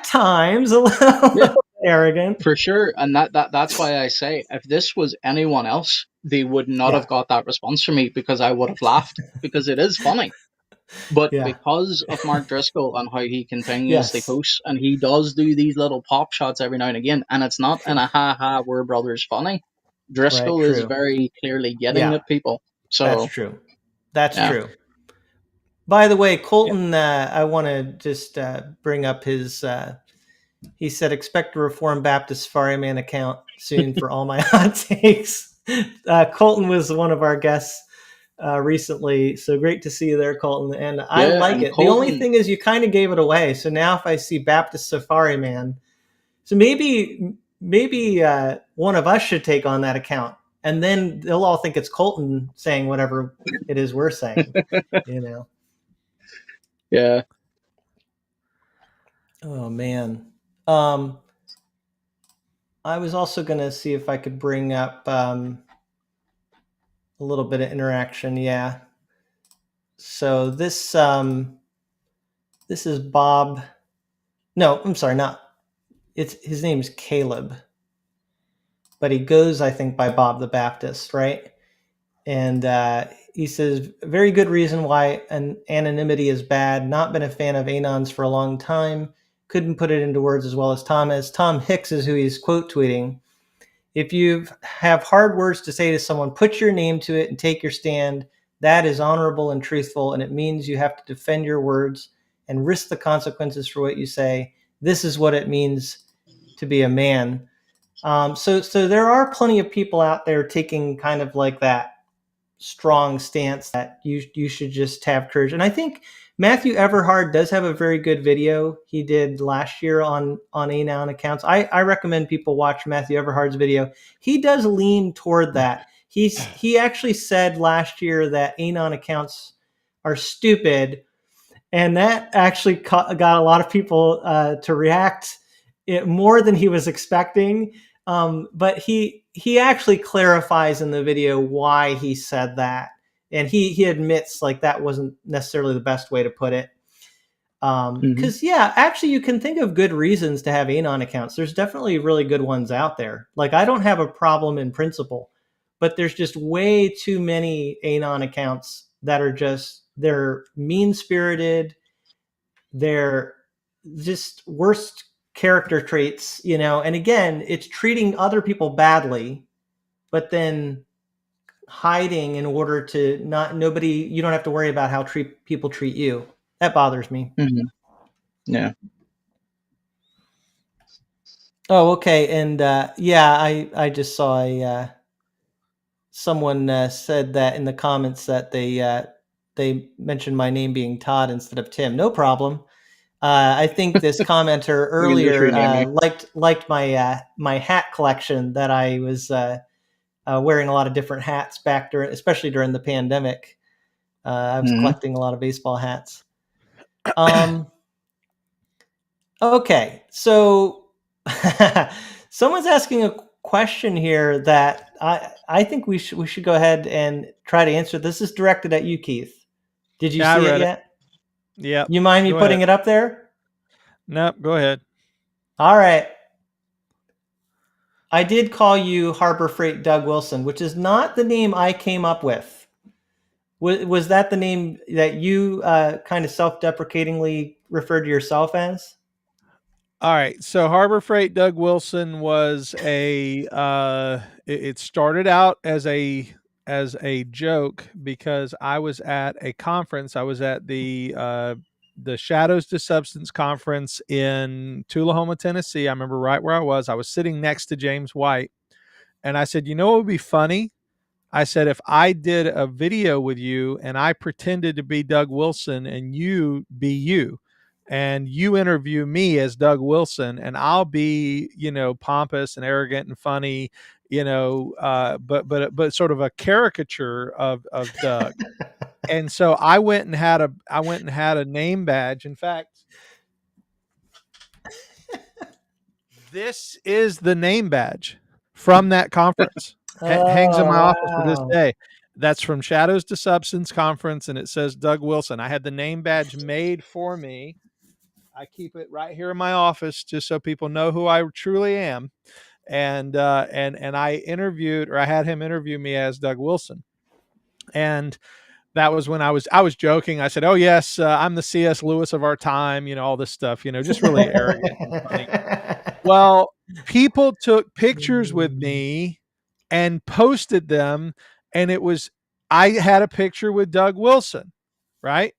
times a little arrogant. For sure, and that's why I say if this was anyone else, they would not have got that response from me, because I would have laughed, because it is funny. But because of Mark Driscoll and how he continuously posts, and he does do these little pop shots every now and again, and it's not in a ha-ha, we're brothers funny. Driscoll is very clearly getting at people. So that's true. That's true. By the way, Colton, I want to just bring up his, he said, expect a Reformed Baptist Fireman account soon for all my hot takes. Colton was one of our guests recently, so great to see you there, Colton. And I like it. Colton, the only thing is you kind of gave it away. So now if I see Baptist Safari Man, so maybe one of us should take on that account. and then they'll all think it's Colton saying whatever it is we're saying. Yeah. Oh man. I was also going to see if I could bring up a little bit of interaction. Yeah. So this is Bob. No, I'm sorry, not. His name's Caleb, but he goes, I think, by Bob the Baptist, right? And he says, very good reason why anonymity is bad. Not been a fan of anons for a long time. Couldn't put it into words as well as Thomas. Tom Hicks is who he's quote tweeting. If you have hard words to say to someone, put your name to it and take your stand. That is honorable and truthful, and it means you have to defend your words and risk the consequences for what you say. This is what it means to be a man. So there are plenty of people out there taking kind of like that strong stance that you should just have courage. And I think Matthew Everhard does have a very good video he did last year on anon accounts. I recommend people watch Matthew Everhard's video. He does lean toward that. He actually said last year that anon accounts are stupid, and that actually got a lot of people to react more than he was expecting. But he actually clarifies in the video why he said that, and he admits like that wasn't necessarily the best way to put it. Because yeah, actually you can think of good reasons to have anon accounts. There's definitely really good ones out there. Like I don't have a problem in principle, but there's just way too many anon accounts that are they're mean-spirited. They're just worst character traits, and again, it's treating other people badly, but then hiding in order to you don't have to worry about how people treat you. That bothers me. Yeah. Oh, okay. And yeah, I just saw someone said that in the comments that they mentioned my name being Todd instead of Tim. No problem. I think this commenter earlier liked my hat collection that I was wearing a lot of different hats back especially during the pandemic. I was collecting a lot of baseball hats. Okay, so someone's asking a question here that I think we should go ahead and try to answer. This is directed at you, Keith. Did you see it yet? Yeah. You mind me putting it up there? Nope, go ahead. All right. I did call you Harbor Freight Doug Wilson, which is not the name I came up with. Was that the name that you kind of self-deprecatingly referred to yourself as? All right. So Harbor Freight Doug Wilson was it started out as a joke because I was at a conference. I was at the Shadows to Substance conference in Tullahoma, Tennessee. I remember right where I was. I was sitting next to James White, and I said, what would be funny? I said, if I did a video with you and I pretended to be Doug Wilson and you be you, and you interview me as Doug Wilson, and I'll be, pompous and arrogant and funny, but sort of a caricature of Doug. And so I went and had a name badge. In fact, this is the name badge from that conference. Hangs in my office to this day. That's from Shadows to Substance conference, and it says Doug Wilson. I had the name badge made for me. I keep it right here in my office just so people know who I truly am. And I had him interview me as Doug Wilson. And that was when I was joking. I said, "Oh yes, I'm the C.S. Lewis of our time," all this stuff, just really arrogant and funny. Well, people took pictures with me and posted them, and I had a picture with Doug Wilson, right?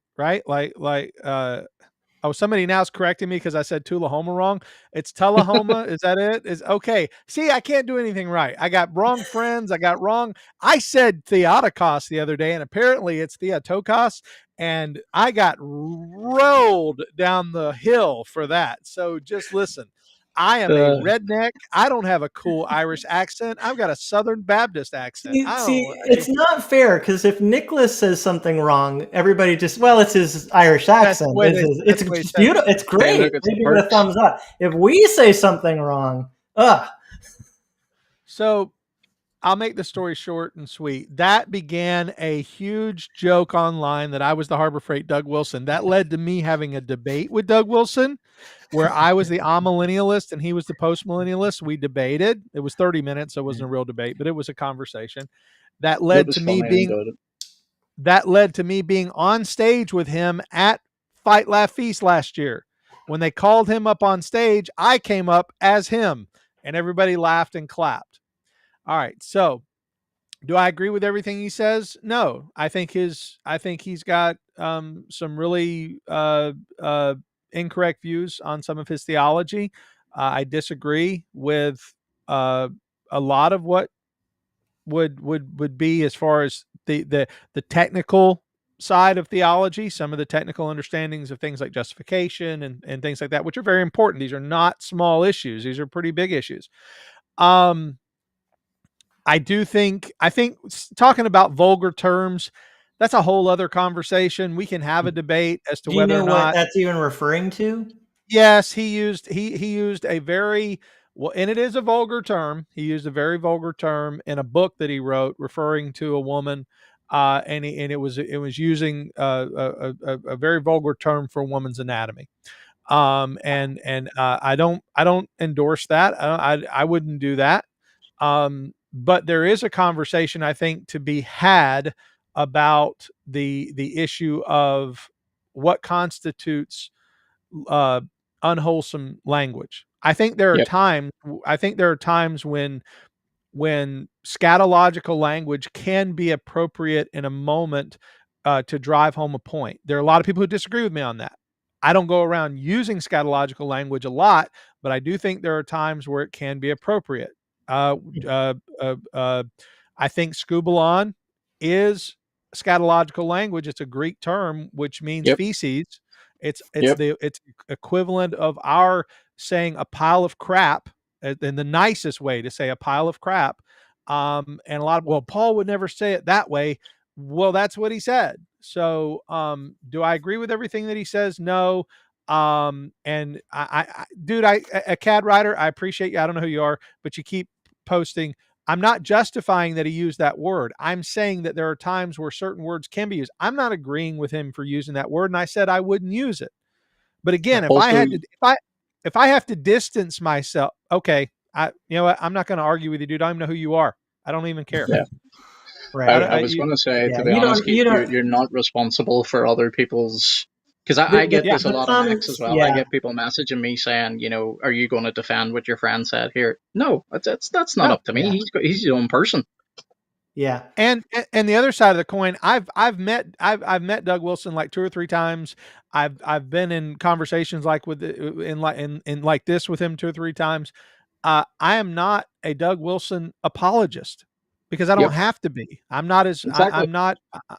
Somebody now is correcting me because I said Tullahoma wrong. It's Tullahoma. Is that it? Is okay. See, I can't do anything right. I got wrong friends. I said Theotokos the other day, and apparently it's Theotokos, and I got rolled down the hill for that. So just listen. I am a redneck. I don't have a cool Irish accent. I've got a Southern Baptist accent. See, it's not fair because if Nicholas says something wrong, everybody just, well, it's his Irish That's the accent. way It's beautiful. It's Hey, great. look, it's They the give it a perks. thumbs up. If we say something wrong, So I'll make the story short and sweet. That began a huge joke online that I was the Harbor Freight Doug Wilson. That led to me having a debate with Doug Wilson where I was the amillennialist and he was the postmillennialist. We debated. It was 30 minutes, so it wasn't a real debate, but it was a conversation. That It led was to me funny. I enjoyed being on stage with him at Fight Laugh Feast last year. When they called him up on stage, I came up as him and everybody laughed and clapped. All right. So do I agree with everything he says? No. I think he's got some really incorrect views on some of his theology. I disagree with uh, a lot of what would be as far as the technical side of theology, some of the technical understandings of things like justification and things like that, which are very important. These are not small issues. These are pretty big issues. I think talking about vulgar terms, that's a whole other conversation. We can have a debate as to do you whether know or what not. that's even referring to? Yes, he used a very well, and it is a vulgar term. He used a very vulgar term in a book that he wrote referring to a woman, and it was using a very vulgar term for a woman's anatomy. I don't endorse that. I wouldn't do that. But there is a conversation I think to be had about the issue of what constitutes uh, unwholesome language. I think there are Yep. times. I think there are times when scatological language can be appropriate in a moment to drive home a point. There are a lot of people who disagree with me on that. I don't go around using scatological language a lot, but I do think there are times where it can be appropriate. Uh, uh, I think scubalon is scatological language. It's a Greek term which means Yep. feces. It's Yep. it's equivalent of our saying a pile of crap in the nicest way to say a pile of crap. And a lot of, well, Paul would never say it that way. Well, that's what he said. So, do I agree with everything that he says? No. And dude, a CAD writer, I appreciate you. I don't know who you are, but you keep posting. I'm not justifying that he used that word. I'm saying that there are times where certain words can be used. I'm not agreeing with him for using that word. And I said I wouldn't use it. But again, Also, if I have to distance myself, okay, you know what? I'm not going to argue with you, dude. I don't even know who you are. I don't even care. yeah. Right. I was going to say, Yeah. to be honest, Keith, you're not responsible for other people's. Because I get this a the lot on X as comments. well. I Yeah. get people messaging me saying, are you going to defend what your friend said here? No, that's not No. up to me. Yeah. He's his own person. Yeah. And the other side of the coin, I've met Doug Wilson like 2 or 3 times. I've been in conversations like with in like this with him 2 or 3 times. I am not a Doug Wilson apologist because I don't Yep, have to be. I'm not exactly.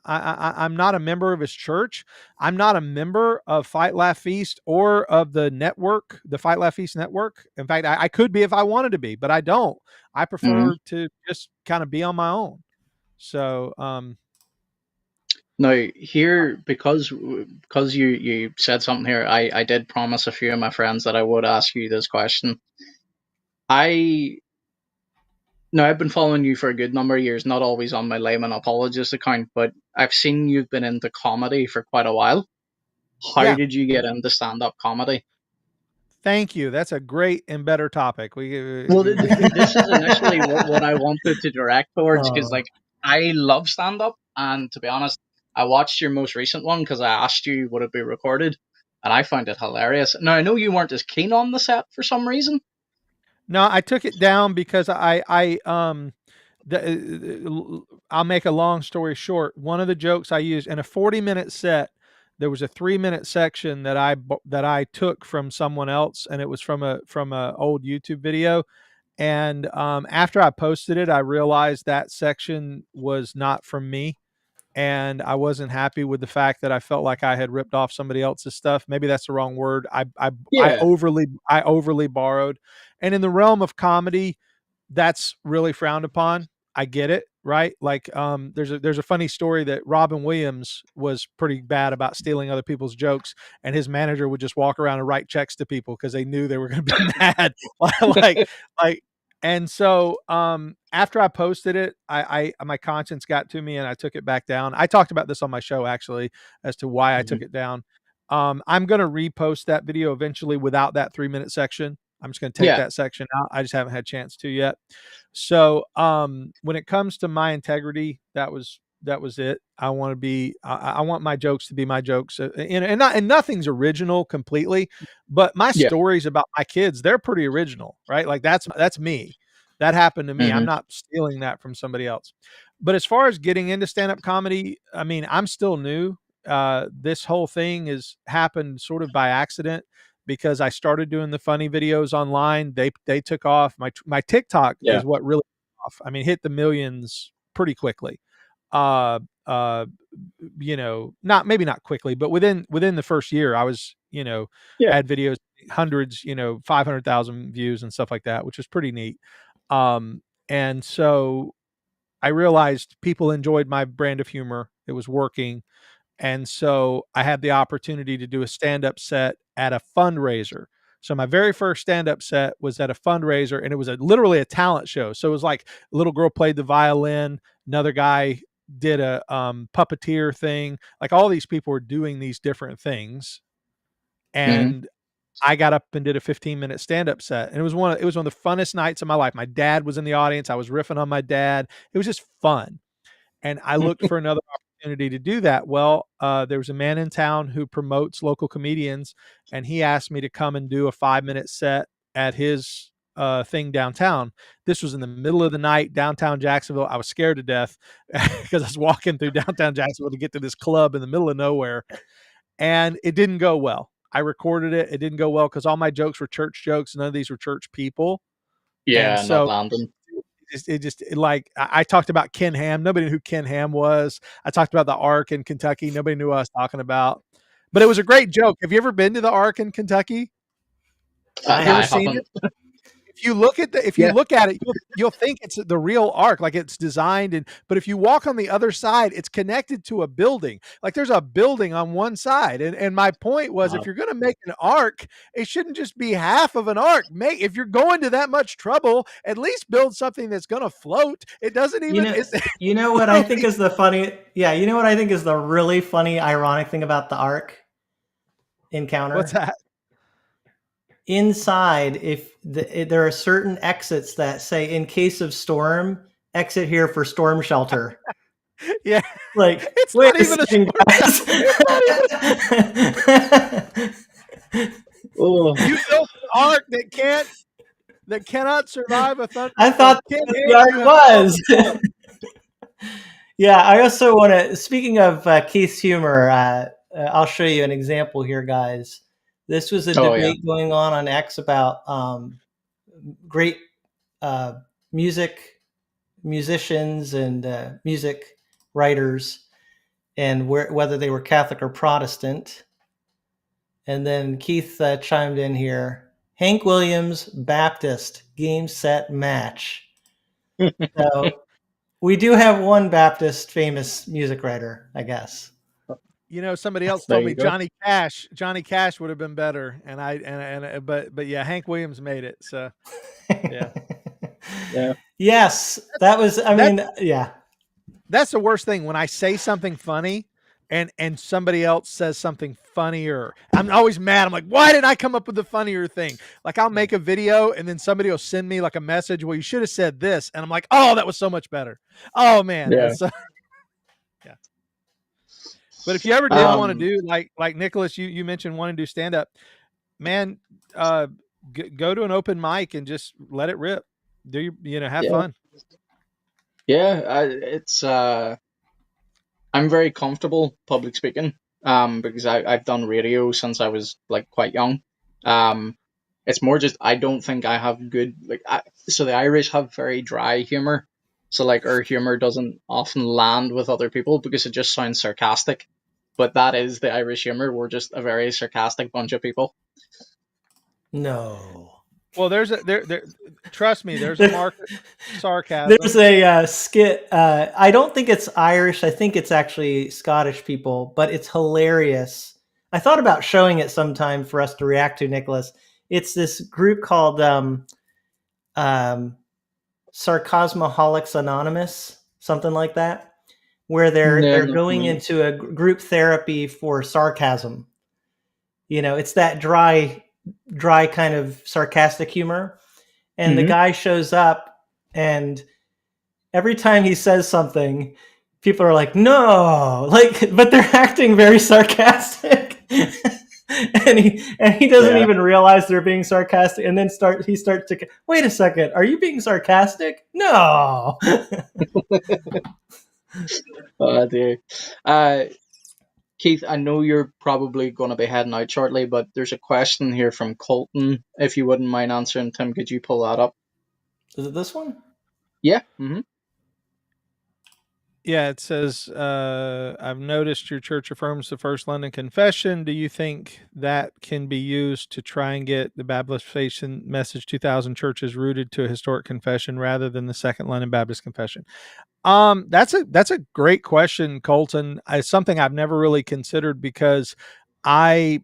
I'm not a member of his church. I'm not a member of Fight Laugh Feast or of the network, the Fight Laugh Feast network. In fact, I could be if I wanted to be, but I don't. I Hmm. prefer to just kind of be on my own. So, Now here, because you said something here, I did promise a few of my friends that I would ask you this question. I Now I've been following you for a good number of years, not always on my Layman Apologist account, but I've seen you've been into comedy for quite a while. How yeah, did you get into stand-up comedy? thank you. That's a great and better topic. Well, this is initially what I wanted to direct towards, because Oh. like I love stand-up, and to be honest, I watched your most recent one because I asked you would it be recorded, and I found it hilarious. Now I know you weren't as keen on the set for some reason. No, I took it down because I'll make a long story short. One of the jokes I used in a 40-minute set, there was a 3-minute section that I took from someone else, and it was from a old YouTube video. And after I posted it, I realized that section was not from me. and I wasn't happy with the fact that I felt like I had ripped off somebody else's stuff. Maybe that's the wrong word. Yeah. I overly borrowed. And in the realm of comedy, that's really frowned upon. I get it, right? Like, there's a funny story that Robin Williams was pretty bad about stealing other people's jokes, and his manager would just walk around and write checks to people because they knew they were going to be mad. like, like, and so after I posted it, I my conscience got to me and I took it back down. I talked about this on my show actually as to why I took it down. I'm going to repost that video eventually without that 3-minute section. I'm just going to take Yeah. that section out. I just haven't had a chance to yet. So when it comes to my integrity, that was it. I want to be. I want my jokes to be my jokes, and nothing's original completely. But my Yeah. stories about my kids, they're pretty original, right? Like that's me. That happened to me. I'm not stealing that from somebody else. But as far as getting into stand-up comedy, I mean, I'm still new. This whole thing has happened sort of by accident because I started doing the funny videos online. They took off. My TikTok Yeah. is what really took off. I mean, hit the millions pretty quickly. Uh, uh, not maybe not quickly, but within the first year, I was, Yeah. had videos hundreds, 500,000 views and stuff like that, which was pretty neat. And so I realized people enjoyed my brand of humor. It was working. And so I had the opportunity to do a stand-up set at a fundraiser. So my very first stand-up set was at a fundraiser, and it was literally a talent show. So it was like a little girl played the violin, another guy did a puppeteer thing. Like all these people were doing these different things. And I got up and did a 15-minute stand-up set. And it was one of the funnest nights of my life. My dad was in the audience. I was riffing on my dad. It was just fun. And I looked for another opportunity to do that. Well, there was a man in town who promotes local comedians, and he asked me to come and do a 5-minute set at his thing downtown. This was in the middle of the night, downtown Jacksonville. I was scared to death because I was walking through downtown Jacksonville to get to this club in the middle of nowhere, and it didn't go well. I recorded it. It didn't go well because all my jokes were church jokes. None of these were church people. And Yeah. Not so landing. I talked about Ken Ham. Nobody knew who Ken Ham was. I talked about the Ark in Kentucky. Nobody knew what I was talking about. But it was a great joke. Have you ever been to the Ark in Kentucky? I Have you ever I seen haven't. it? If you look at it, you'll think it's the real ark, like it's designed. But if you walk on the other side, it's connected to a building. Like there's a building on one side. And my point was, if you're going to make an ark, it shouldn't just be half of an ark. If you're going to that much trouble, at least build something that's going to float. It doesn't even. You know what I think is the funny? Yeah, you know what I think is the really funny, ironic thing about the Ark encounter? What's that? Inside, there are certain exits that say, "In case of storm, exit here for storm shelter." Yeah, Like, it's wait not even a storm guys. Oh. You built an ark that cannot survive a thunderstorm. I thought that was. Yeah, I also want to. Speaking of Keith's humor, I'll show you an example here, guys. This was a debate going on X about great musicians and music writers, and whether they were Catholic or Protestant. And then Keith chimed in here. Hank Williams, Baptist, game, set, match. So we do have one Baptist famous music writer, I guess. Somebody else told me Johnny Cash. Johnny Cash would have been better, but yeah, Hank Williams made it. So yeah, Yeah. Yes, that was. I mean, yeah. That's the worst thing when I say something funny, and somebody else says something funnier. I'm always mad. I'm like, why did I come up with the funnier thing? Like I'll make a video and then somebody will send me like a message. Well, you should have said this, and I'm like, oh, that was so much better. Oh man, Yeah. Yeah. But if you ever did want to do like Nicholas, you mentioned wanting to do stand up, man, go to an open mic and just let it rip. Have fun. Yeah, it's I'm very comfortable public speaking because I've done radio since I was like quite young. It's more just I don't think I have good so the Irish have very dry humor. So like our humor doesn't often land with other people because it just sounds sarcastic. But that is the Irish humor. We're just a very sarcastic bunch of people. No. Well, there. Trust me, there's a market for sarcasm. There's a skit. I don't think it's Irish. I think it's actually Scottish people, but it's hilarious. I thought about showing it sometime for us to react to, Nicholas. It's this group called Sarcasmaholics Anonymous, something like that, where they're going into a group therapy for sarcasm. You know, it's that dry kind of sarcastic humor. And the guy shows up, and every time he says something, people are like, "No!" Like, but they're acting very sarcastic, and he doesn't even realize they're being sarcastic. And then he starts to, wait a second, are you being sarcastic? No. Oh dear. Keith, I know you're probably going to be heading out shortly, but there's a question here from Colton. If you wouldn't mind answering, Tim, could you pull that up? Is it this one? Yeah. Mm-hmm. Yeah, it says, I've noticed your church affirms the First London Confession. Do you think that can be used to try and get the Baptization Message 2000 churches rooted to a historic confession rather than the Second London Baptist Confession? That's a great question, Colton. It's something I've never really considered because there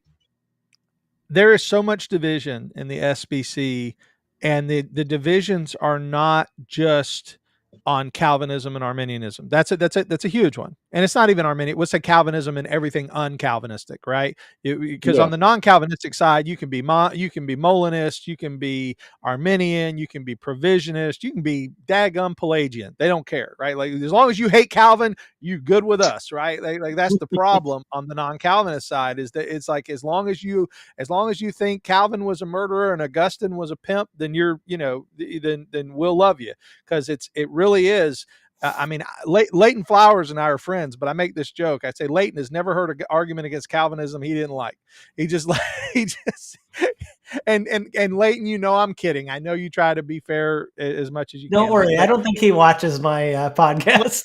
is so much division in the SBC, and the divisions are not just on Calvinism and Arminianism. That's a huge one, and it's not even Arminian. What's a Calvinism and everything un-Calvinistic, right? Because on the non-Calvinistic side, you can be Molinist, you can be Arminian, you can be Provisionist, you can be daggum Pelagian. They don't care, right? Like, as long as you hate Calvin, you good with us, right? Like that's the problem on the non-Calvinist side, is that it's like, as long as you think Calvin was a murderer and Augustine was a pimp, then then we'll love you, because it really is. I mean, Leighton Flowers and I are friends, but I make this joke. I say Leighton has never heard an argument against Calvinism he didn't like. He just and Leighton, I'm kidding. I know you try to be fair as much as you can. Don't worry, I don't think he watches my podcast.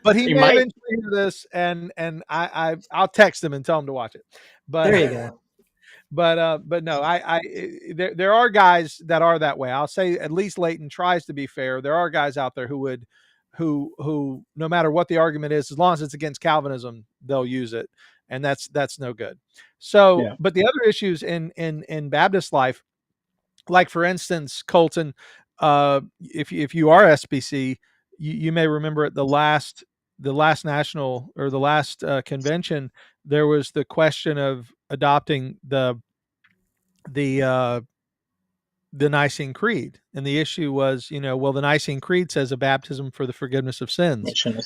but he may eventually hear this, and I'll text him and tell him to watch it. But there you go. But no, there are guys that are that way. I'll say at least Leighton tries to be fair. There are guys out there who no matter what the argument is, as long as it's against Calvinism, they'll use it, and that's no good. So, But the other issues in Baptist life, like for instance, Colton, if you are SBC, you may remember at the last national, or the last convention, there was the question of adopting the Nicene Creed, and the issue was, the Nicene Creed says a baptism for the forgiveness of sins, and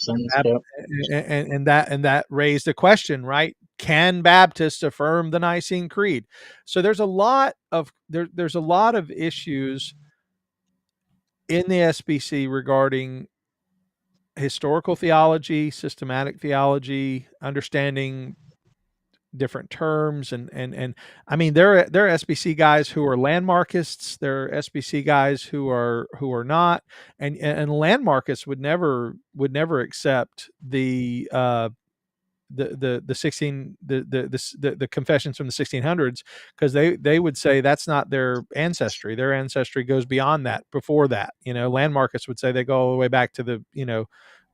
that raised a question, right? Can Baptists affirm the Nicene Creed? So there's a lot of issues in the SBC regarding historical theology, systematic theology, understanding different terms, and I mean, there are SBC guys who are landmarkists, there are SBC guys who are not, and landmarkists would never accept the confessions from the 1600s, because they would say that's not their ancestry. Their ancestry goes beyond that, before that. Landmarkists would say they go all the way back to the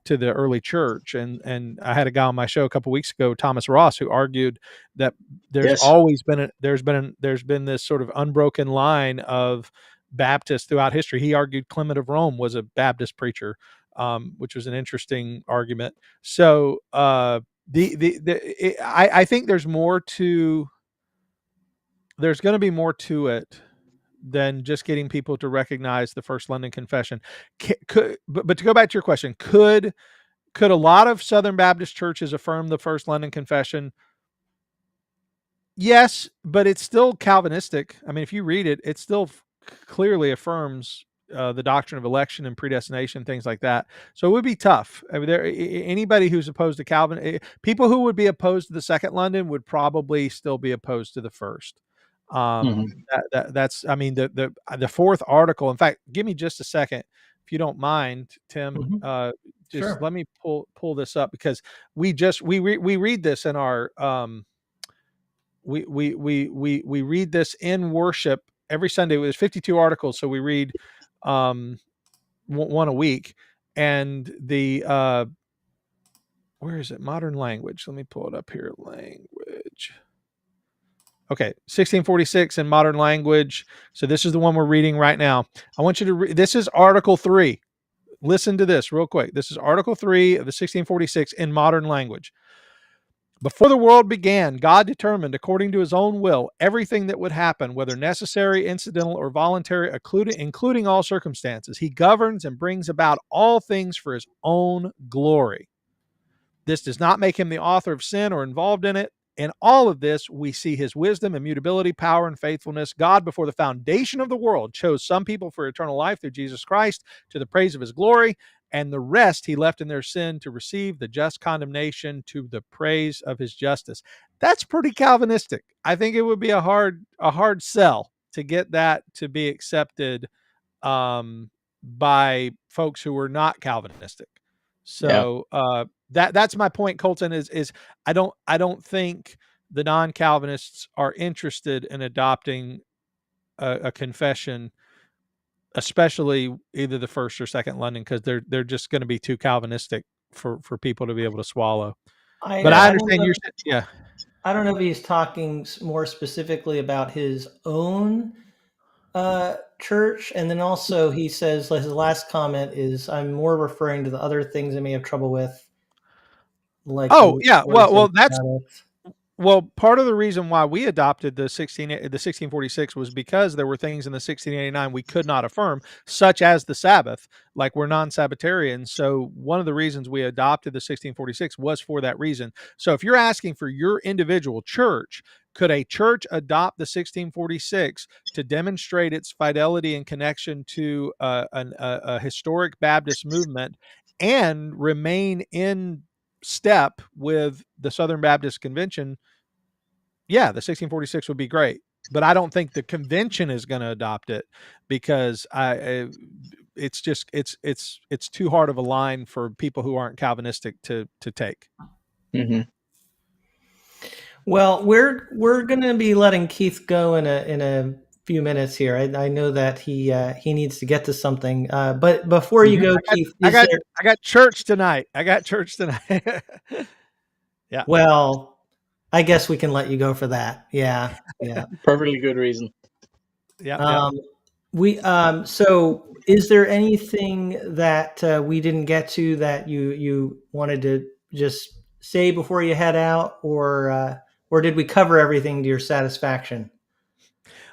to the early church. And I had a guy on my show a couple of weeks ago, Thomas Ross, who argued that there's always been there's been this sort of unbroken line of Baptists throughout history. He argued Clement of Rome was a Baptist preacher, which was an interesting argument. So I think there's going to be more to it than just getting people to recognize the First London Confession. But to go back to your question, could a lot of Southern Baptist churches affirm the First London Confession? Yes, but it's still Calvinistic. I mean, if you read it, it still clearly affirms the doctrine of election and predestination, things like that. So it would be tough. I mean, anybody who's opposed to Calvin, people who would be opposed to the Second London would probably still be opposed to the First. That's, I mean, the fourth article. In fact, give me just a second. if you don't mind, Tim, just Sure. let me pull this up, because we read this in our we read this in worship every Sunday. There's 52 articles, so we read one a week. And the where is it? Modern language. Let me pull it up here. Language. Okay, 1646 in modern language. So this is the one we're reading right now. I want you to this is Article 3. Listen to this real quick. This is Article 3 of the 1646 in modern language. Before the world began, God determined, according to his own will, everything that would happen, whether necessary, incidental, or voluntary, including all circumstances. He governs and brings about all things for his own glory. This does not make him the author of sin or involved in it. In all of this, we see his wisdom, immutability, power, and faithfulness. God, before the foundation of the world, chose some people for eternal life through Jesus Christ to the praise of his glory, and the rest he left in their sin to receive the just condemnation to the praise of his justice. That's pretty Calvinistic. I think it would be a hard sell to get that to be accepted by folks who are not Calvinistic. So that's my point, Colton, is I don't think the non-Calvinists are interested in adopting a confession, especially either the First or Second London, because they're just going to be too Calvinistic for people to be able to swallow. But I understand you're I don't know if he's talking more specifically about his own church, and then also he says his last comment is, I'm more referring to the other things I may have trouble with, like well, part of the reason why we adopted the 1646 was because there were things in the 1689 we could not affirm, such as the Sabbath. Like, we're non-Sabbatarians, so one of the reasons we adopted the 1646 was for that reason. So if you're asking for your individual church, could a church adopt the 1646 to demonstrate its fidelity and connection to a historic Baptist movement and remain in step with the Southern Baptist Convention? Yeah, the 1646 would be great, but I don't think the convention is going to adopt it, because it's just it's too hard of a line for people who aren't Calvinistic to take. Mm-hmm. Well, we're going to be letting Keith go in a few minutes here. I know that he needs to get to something. But before you go, Keith, I got church tonight. Yeah. Well, I guess we can let you go for that. Yeah. Perfectly good reason. Yeah. So is there anything that we didn't get to that you wanted to just say before you head out, or did we cover everything to your satisfaction?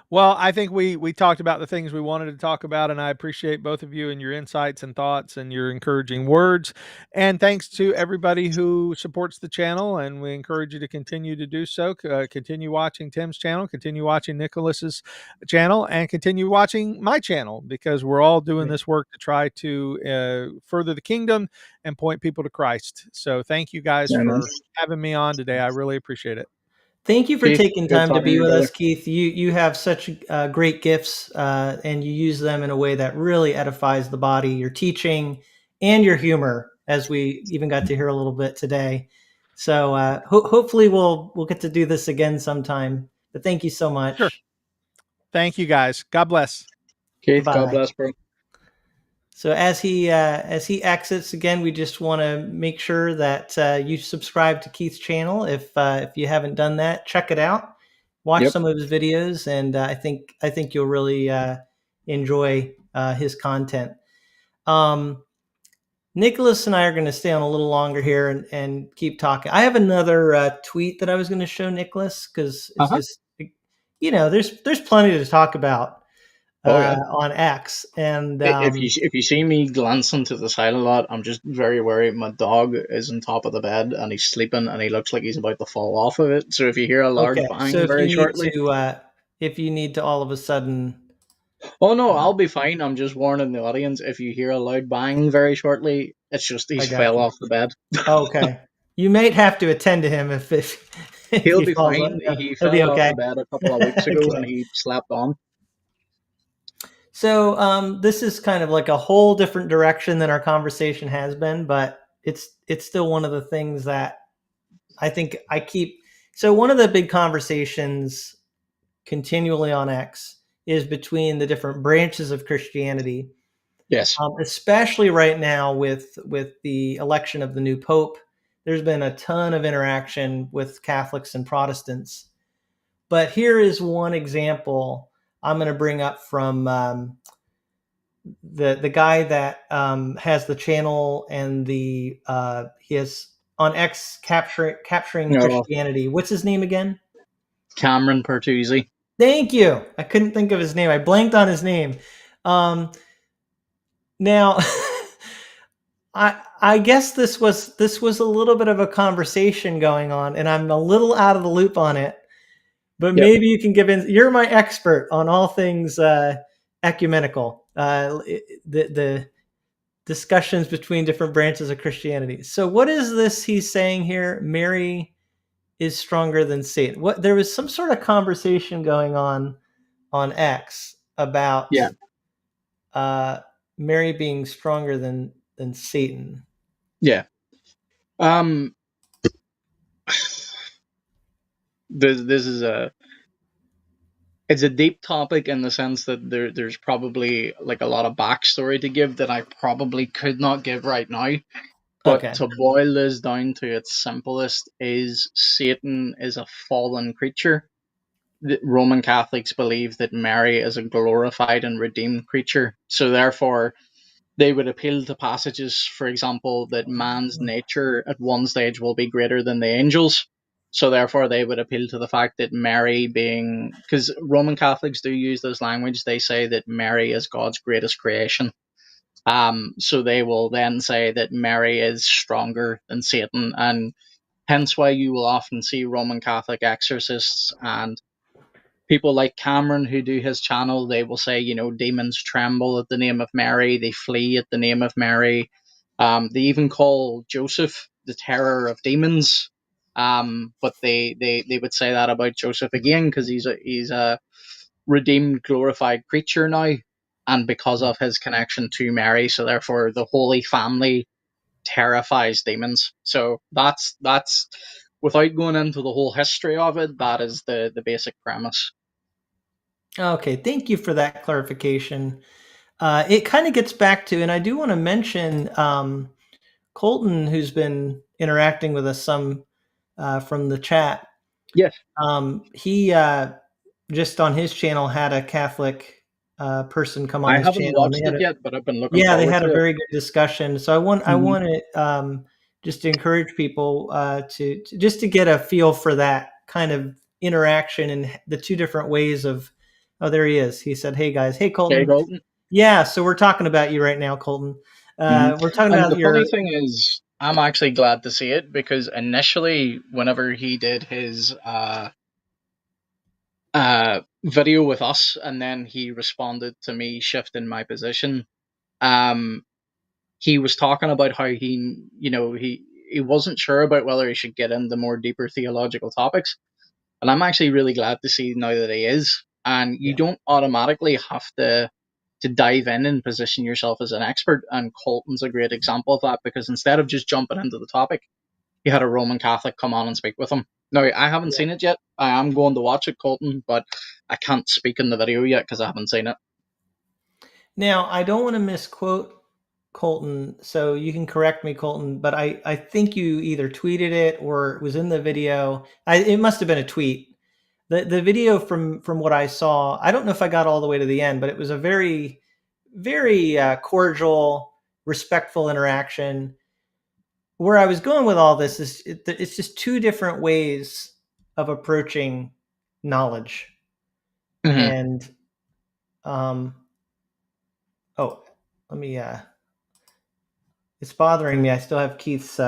Well, I think we talked about the things we wanted to talk about, and I appreciate both of you and your insights and thoughts and your encouraging words. And thanks to everybody who supports the channel, and we encourage you to continue to do so. Continue watching Tim's channel, continue watching Nicholas's channel, and continue watching my channel, because we're all doing this work to try to further the kingdom and point people to Christ. So thank you guys for having me on today. I really appreciate it. Thank you for Keith, taking time to be with us, brother. Keith. You have such great gifts, and you use them in a way that really edifies the body. Your teaching and your humor, as we even got to hear a little bit today. So hopefully we'll get to do this again sometime. But thank you so much. Sure. Thank you, guys. God bless. Keith, Bye. God bless, bro. So as he exits again, we just want to make sure that you subscribe to Keith's channel. If you haven't done that, check it out. Watch some of his videos, and I think you'll really enjoy his content. Nicholas and I are going to stay on a little longer here and keep talking. I have another tweet that I was going to show Nicholas, because it's just, there's plenty to talk about. On X, and if you see me glancing to the side a lot, I'm just very worried. My dog is on top of the bed and he's sleeping, and he looks like he's about to fall off of it. So if you hear a large bang very shortly, if you need to all of a sudden, oh no, I'll be fine. I'm just warning the audience. If you hear a loud bang very shortly, it's just he's fell off the bed. Okay, you might have to attend to him if he'll be fine. He fell off the bed a couple of weeks ago and he slept on. So this is kind of like a whole different direction than our conversation has been, but it's still one of the things that I think I keep. So one of the big conversations continually on X is between the different branches of Christianity, Yes. especially right now with the election of the new pope. There's been a ton of interaction with Catholics and Protestants, but here is one example I'm going to bring up from the guy that has the channel and the he has on X capturing No, Christianity. What's his name again? Cameron Pertuzzi. Thank you. I couldn't think of his name. I blanked on his name. Now, I guess this was a little bit of a conversation going on, and I'm a little out of the loop on it. But Yep. maybe you can give in. You're my expert on all things ecumenical. The discussions between different branches of Christianity. So, what is this he's saying here? Mary is stronger than Satan. What there was some sort of conversation going on X about Yeah. Mary being stronger than Satan. Yeah. Um. This is it's a deep topic in the sense that there's probably like a lot of backstory to give that I probably could not give right now. But Okay. to boil this down to its simplest, is Satan is a fallen creature. The Roman Catholics believe that Mary is a glorified and redeemed creature. So therefore, they would appeal to passages, for example, that man's nature at one stage will be greater than the angels. So therefore, they would appeal to the fact that Mary being, because Roman Catholics do use this language, they say that Mary is God's greatest creation. So they will then say that Mary is stronger than Satan, and hence why you will often see Roman Catholic exorcists and people like Cameron who do his channel. They will say, demons tremble at the name of Mary, they flee at the name of Mary. They even call Joseph the terror of demons. But they would say that about Joseph again because he's a redeemed, glorified creature now, and because of his connection to Mary, so therefore the Holy Family terrifies demons. So that's without going into the whole history of it, that is the basic premise. Okay. Thank you for that clarification. It kind of gets back to, and I do want to mention Colton, who's been interacting with us some from the chat. Yes. He just on his channel had a Catholic person come on I his haven't channel, and watched it yet, but I've been looking they forward had a to it. very good discussion. So I Hmm. want to just to encourage people to just to get a feel for that kind of interaction and the two different ways of. Oh, there he is. He said, "Hey guys, hey Okay, Colton." Golden. Yeah, so we're talking about you right now, Colton. Hmm. We're talking And about the funny your. thing is, I'm actually glad to see it because initially, whenever he did his video with us, and then he responded to me shifting my position, um, he was talking about how he wasn't sure about whether he should get into more deeper theological topics. And I'm actually really glad to see now that he is. And you Yeah. don't automatically have to dive in and position yourself as an expert. And Colton's a great example of that because instead of just jumping into the topic, he had a Roman Catholic come on and speak with him. Now, I haven't Yeah. seen it yet. I am going to watch it, Colton, but I can't speak in the video yet because I haven't seen it. Now, I don't want to misquote Colton, so you can correct me, Colton, but I think you either tweeted it or it was in the video. It must have been a tweet. The video from what I saw, I don't know if I got all the way to the end, but it was a very, very cordial, respectful interaction. Where I was going with all this is it's just two different ways of approaching knowledge. Hmm. And um, oh, let me it's bothering me. I still have Keith's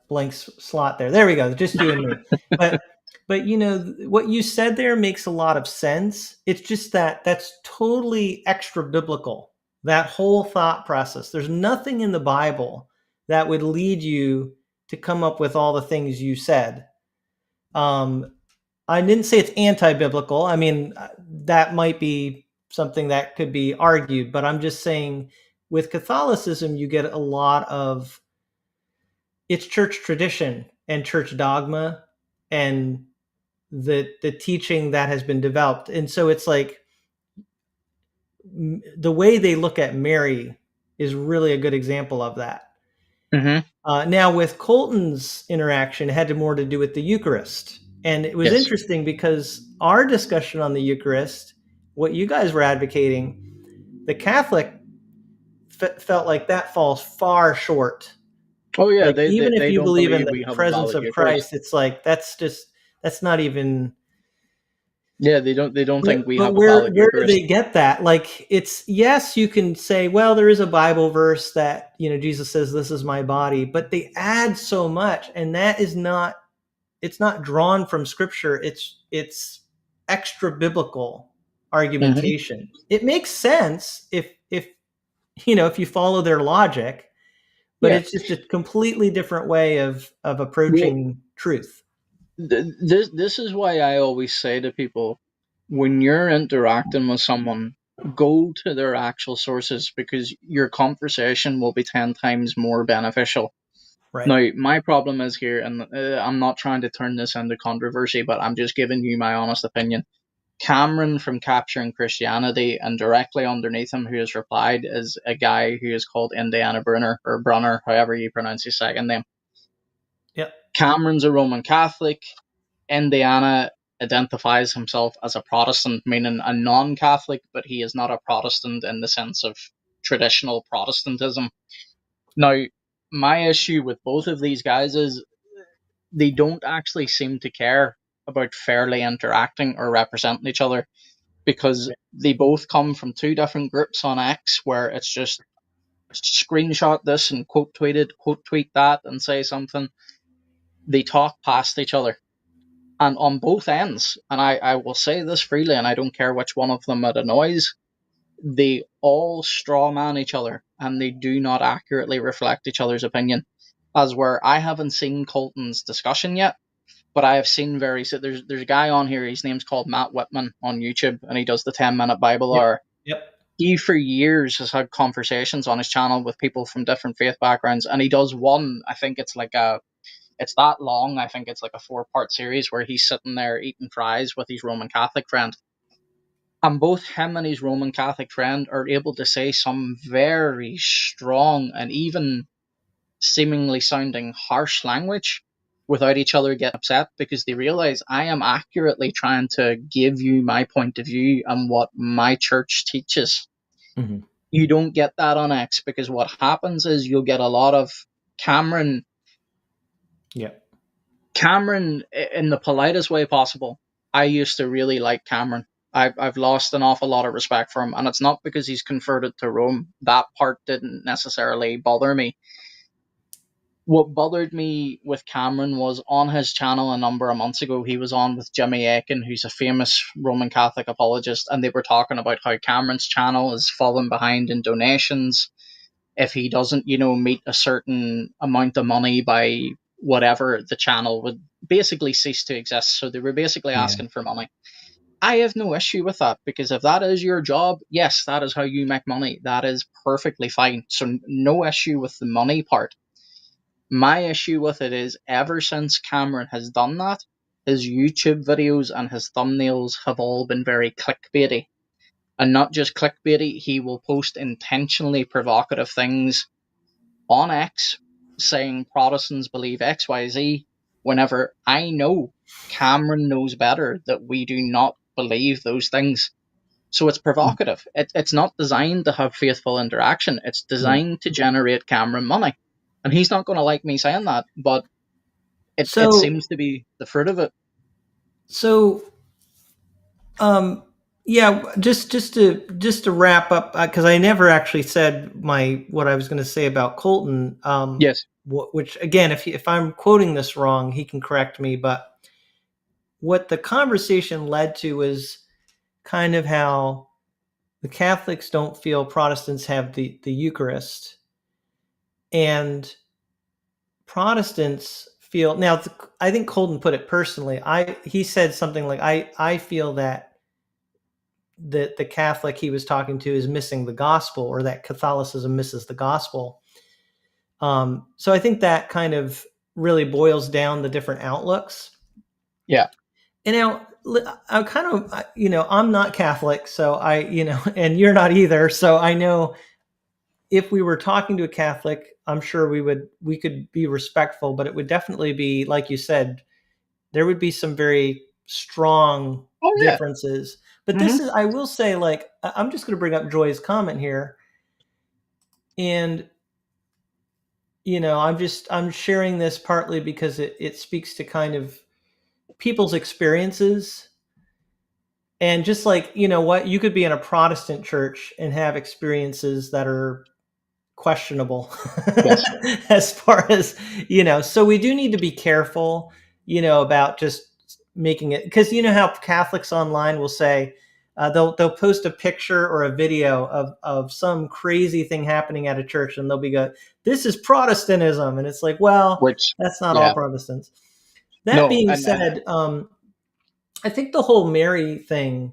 blank slot there. There we go. Just you and me. But what you said there makes a lot of sense. It's just that that's totally extra biblical. That whole thought process. There's nothing in the Bible that would lead you to come up with all the things you said. I didn't say it's anti-biblical. I mean, that might be something that could be argued, but I'm just saying with Catholicism, you get a lot of it's church tradition and church dogma and the teaching that has been developed. And so it's like the way they look at Mary is really a good example of that. Mm-hmm. Now, with Colton's interaction, it had more to do with the Eucharist. And it was Yes. interesting because our discussion on the Eucharist, what you guys were advocating, the Catholic felt like that falls far short. Oh yeah, Like, even if they you don't believe in believe the we have a presence valid of Eucharist. Christ, it's like that's not even. Yeah, they don't think we But have a valid where do Eucharist. they get that? Like, it's, yes, you can say, well, there is a Bible verse that, Jesus says, this is my body, but they add so much, and that is not, it's not drawn from scripture. It's extra biblical Mm-hmm. argumentation. It makes sense if you follow their logic, but Yeah. it's just a completely different way of Well, approaching truth. this is why I always say to people, when you're interacting with someone, go to their actual sources, because your conversation will be 10 times more beneficial. Right. Now, my problem is here, and I'm not trying to turn this into controversy, but I'm just giving you my honest opinion. Cameron from Capturing Christianity, and directly underneath him, who has replied, is a guy who is called Indiana Brunner, or Brunner, however you pronounce his second name. Yep. Cameron's a Roman Catholic. Indiana identifies himself as a Protestant, meaning a non-Catholic, but he is not a Protestant in the sense of traditional Protestantism. Now, my issue with both of these guys is they don't actually seem to care about fairly interacting or representing each other, because they both come from two different groups on X, where it's just screenshot this and quote tweet it, quote tweet that, and say something. They talk past each other. And on both ends, and I will say this freely, and I don't care which one of them it annoys, they all strawman each other, and they do not accurately reflect each other's opinion. As where I haven't seen Colton's discussion yet, but I have seen there's a guy on here, his name's called Matt Whitman on YouTube, and he does the 10-minute Bible Yep. hour. Yep. He for years has had conversations on his channel with people from different faith backgrounds, and he does one, I think it's that long, I think it's like a 4-part series, where he's sitting there eating fries with his Roman Catholic friend. And both him and his Roman Catholic friend are able to say some very strong and even seemingly sounding harsh language without each other getting upset, because they realize I am accurately trying to give you my point of view and what my church teaches. Mm-hmm. You don't get that on X, because what happens is you'll get a lot of Cameron. Yep. Cameron, in the politest way possible. I used to really like Cameron. I've lost an awful lot of respect for him, and it's not because he's converted to Rome. That part didn't necessarily bother me. What bothered me with Cameron was on his channel a number of months ago, he was on with Jimmy Akin, who's a famous Roman Catholic apologist, and they were talking about how Cameron's channel is falling behind in donations. If he doesn't, meet a certain amount of money by whatever, the channel would basically cease to exist. So they were basically asking for money. I have no issue with that, because if that is your job, yes, that is how you make money. That is perfectly fine. So no issue with the money part. My issue with it is, ever since Cameron has done that, his YouTube videos and his thumbnails have all been very clickbaity. And not just clickbaity, he will post intentionally provocative things on X saying Protestants believe XYZ, whenever I know Cameron knows better that we do not believe those things. So it's provocative. It's not designed to have faithful interaction. It's Yeah. designed to generate Cameron money. And he's not going to like me saying that, but it So seems to be the fruit of it. So, yeah, just to wrap up, because I never actually said what I was going to say about Colton. Yes. Which again, if I'm quoting this wrong, he can correct me. But what the conversation led to was kind of how the Catholics don't feel Protestants have the Eucharist, and Protestants feel now. I think Colton put it personally. He said something like, I feel that that the Catholic he was talking to is missing the gospel, or that Catholicism misses the gospel. So I think that kind of really boils down the different outlooks. Yeah. And now I'm kind of, I'm not Catholic, so and you're not either. So I know if we were talking to a Catholic, I'm sure we could be respectful, but it would definitely be, like you said, there would be some very strong differences. But this is, I will say, like, I'm just going to bring up Joy's comment here. And, I'm sharing this partly because it speaks to kind of people's experiences. And just like, you could be in a Protestant church and have experiences that are questionable. Yes. As far as, so we do need to be careful, about just making it, because how Catholics online will say, they'll post a picture or a video of some crazy thing happening at a church, and they'll be this is Protestantism, and it's like, well, that's not all Protestants. That being said, I think the whole Mary thing,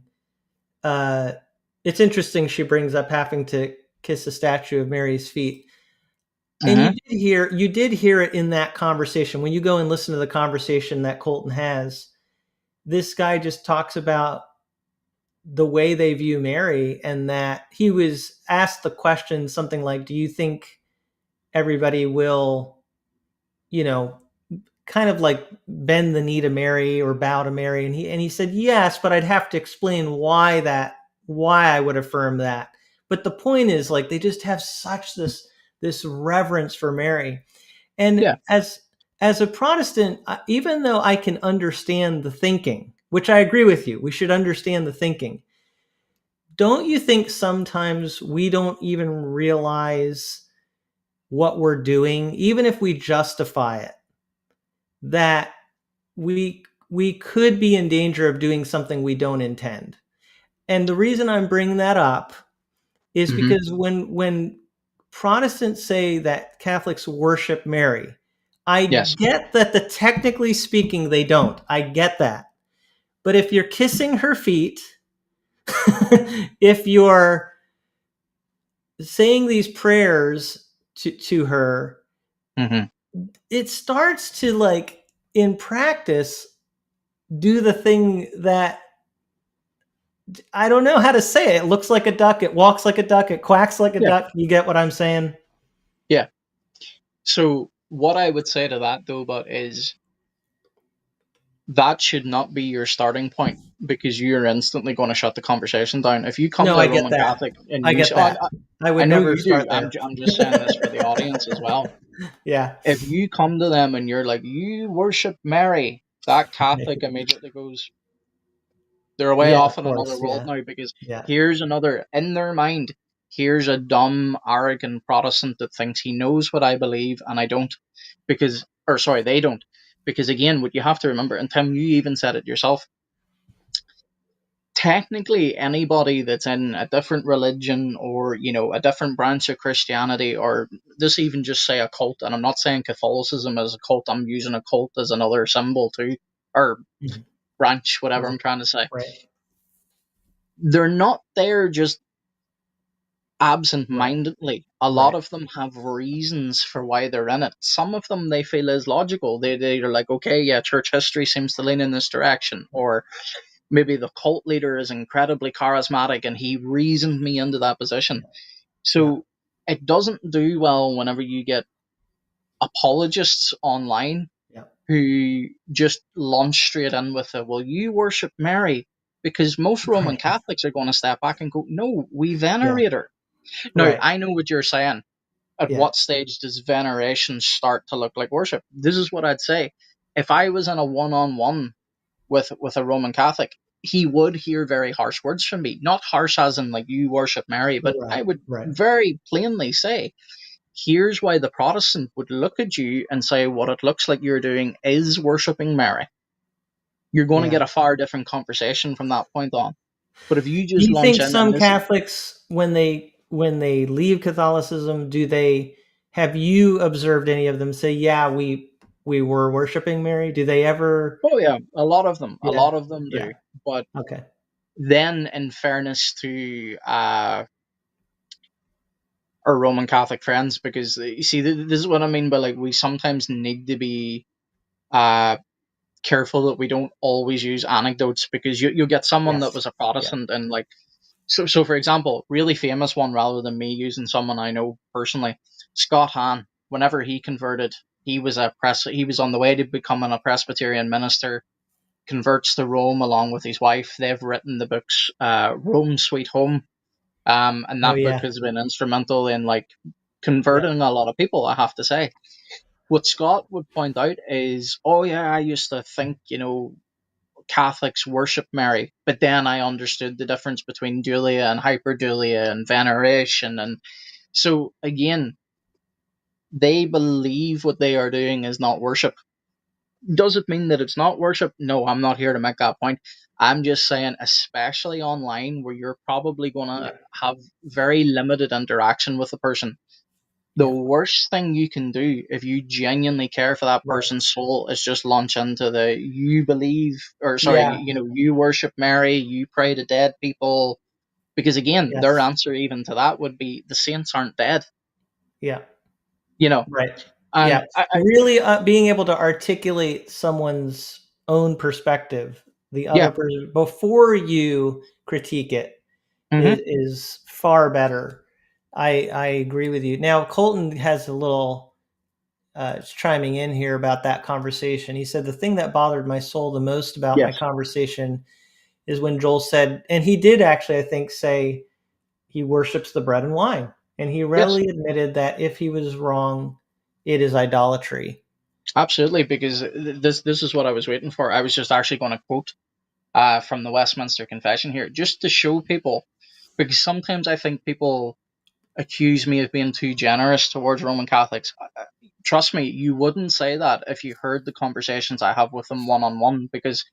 it's interesting she brings up having to kiss the statue of Mary's feet. And you did hear it in that conversation. When you go and listen to the conversation that Colton has, this guy just talks about the way they view Mary, and that he was asked the question something like, do you think everybody will, kind of like bend the knee to Mary or bow to Mary? And he said, yes, but I'd have to explain why I would affirm that. But the point is, like, they just have such this reverence for Mary. And as a Protestant, even though I can understand the thinking, which I agree with you, we should understand the thinking. Don't you think sometimes we don't even realize what we're doing, even if we justify it, that we could be in danger of doing something we don't intend? And the reason I'm bringing that up is because when Protestants say that Catholics worship Mary, I get that technically speaking, they don't. I get that. But if you're kissing her feet, if you're saying these prayers to her, it starts to, like, in practice, do the thing that, I don't know how to say it. It looks like a duck. It walks like a duck. It quacks like a duck. You get what I'm saying? Yeah. So what I would say to that, though, but is that should not be your starting point, because you're instantly going to shut the conversation down. If you come to a Roman Catholic and I get that. I would never start there. I'm just saying this for the audience as well. Yeah. If you come to them and you're like, you worship Mary, that Catholic immediately goes, they're way off in another world now, because here's another, in their mind, here's a dumb, arrogant Protestant that thinks he knows what I believe and I don't, they don't. Because again, what you have to remember, and Tim, you even said it yourself, technically anybody that's in a different religion, or a different branch of Christianity, or this even just say a cult, and I'm not saying Catholicism is a cult, I'm using a cult as another symbol too, or branch, whatever I'm trying to say. They're not there just absent-mindedly. A lot of them have reasons for why they're in it. Some of them they feel is logical. They're like, okay, yeah, church history seems to lean in this direction, or maybe the cult leader is incredibly charismatic and he reasoned me into that position. So it doesn't do well whenever you get apologists online who just launch straight in with well, you worship Mary, because most Roman Catholics are going to step back and go, no, we venerate her. Now, I know what you're saying. At what stage does veneration start to look like worship? This is what I'd say. If I was in a one-on-one with a Roman Catholic, he would hear very harsh words from me. Not harsh as in like you worship Mary, but I would very plainly say, here's why the Protestant would look at you and say what it looks like you're doing is worshipping Mary. You're going to get a far different conversation from that point on. But if you just do you think some Catholics, when they leave Catholicism, have you observed any of them say, yeah, we were worshiping Mary? Do they ever? Oh yeah, a lot of them do. But Then, in fairness to our Roman Catholic friends, because you see, this is what I mean by, like, we sometimes need to be uh, careful that we don't always use anecdotes, because you'll get someone that Yes. was a Yeah. Protestant and, like, so for example, really famous one rather than me using someone I know personally, Scott Hahn. Whenever he converted, he was on the way to becoming a Presbyterian minister, converts to Rome along with his wife. They've written the books Rome Sweet Home, and Oh that book yeah. has been instrumental in, like, Yeah. converting a lot of people, I have to say. What Scott would point out is, oh yeah, I used to think, Catholics worship Mary, but then I understood the difference between dulia and hyperdulia and veneration, and so again, they believe what they are doing is not worship. Does it mean that it's not worship? No, I'm not here to make that point. I'm just saying, especially online, where you're probably going to have very limited interaction with the person, the Yeah. worst thing you can do if you genuinely care for that Right. person's soul is just launch into the you believe, or sorry, Yeah. you worship Mary, you pray to dead people, because again, their Yes. answer even to that would be the saints aren't dead, Yeah. you know. Right. Yeah. And I Really being able to articulate someone's own perspective, the other yeah, person, before you critique it, hmm is far better. I agree with you. Now, Colton has a little chiming in here about that conversation. He said, the thing that bothered my soul the most about my yes, conversation is when Joel said, and he did actually, I think, say he worships the bread and wine. And he yes, readily admitted that if he was wrong, it is idolatry. absolutely, because this is what I was waiting for. I was just actually going to quote from the Westminster Confession here, just to show people, because sometimes I think people accuse me of being too generous towards Roman Catholics. Trust me, you wouldn't say that if you heard the conversations I have with them one on one, because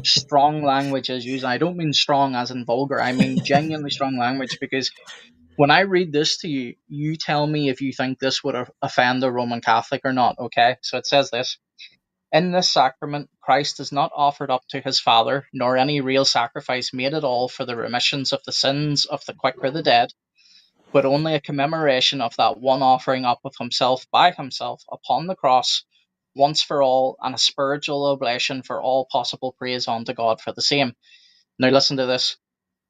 strong language is used. And I don't mean strong as in vulgar, I mean genuinely strong language, because when I read this to you, you tell me if you think this would offend a Roman Catholic or not, okay? So it says this: in this sacrament, Christ is not offered up to his Father, nor any real sacrifice made at all for the remissions of the sins of the quick or the dead, but only a commemoration of that one offering up of himself by himself upon the cross, once for all, and a spiritual oblation for all possible praise unto God for the same. Now listen to this.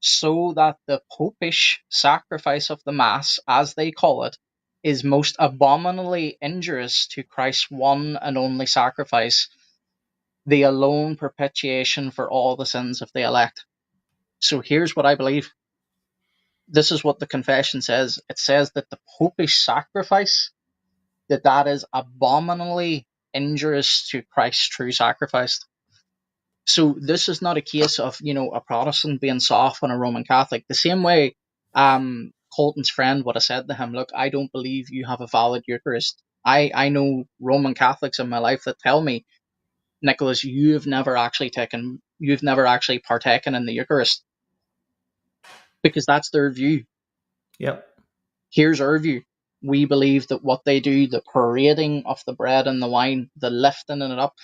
So that the popish sacrifice of the Mass, as they call it, is most abominably injurious to Christ's one and only sacrifice, the alone propitiation for all the sins of the elect. So here's what I believe. This is what the confession says. It says that the popish sacrifice, that is abominably injurious to Christ's true sacrifice. So this is not a case of, a Protestant being soft on a Roman Catholic. The same way Colton's friend would have said to him, look, I don't believe you have a valid Eucharist. I know Roman Catholics in my life that tell me, Nicholas, you've never actually partaken in the Eucharist, because that's their view. Yep. Here's our view. We believe that what they do, the parading of the bread and the wine, the lifting it up,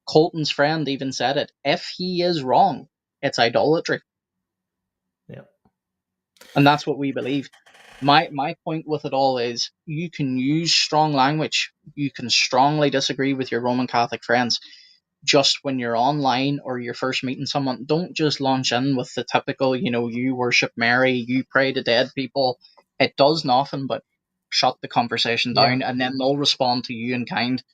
Colton's friend even said it. If he is wrong, it's idolatry. Yep. And that's what we believe. My point with it all is, you can use strong language. You can strongly disagree with your Roman Catholic friends. Just when you're online or you're first meeting someone, don't just launch in with the typical, you worship Mary, you pray to dead people. It does nothing but shut the conversation Yeah. down, and then they'll respond to you in kind.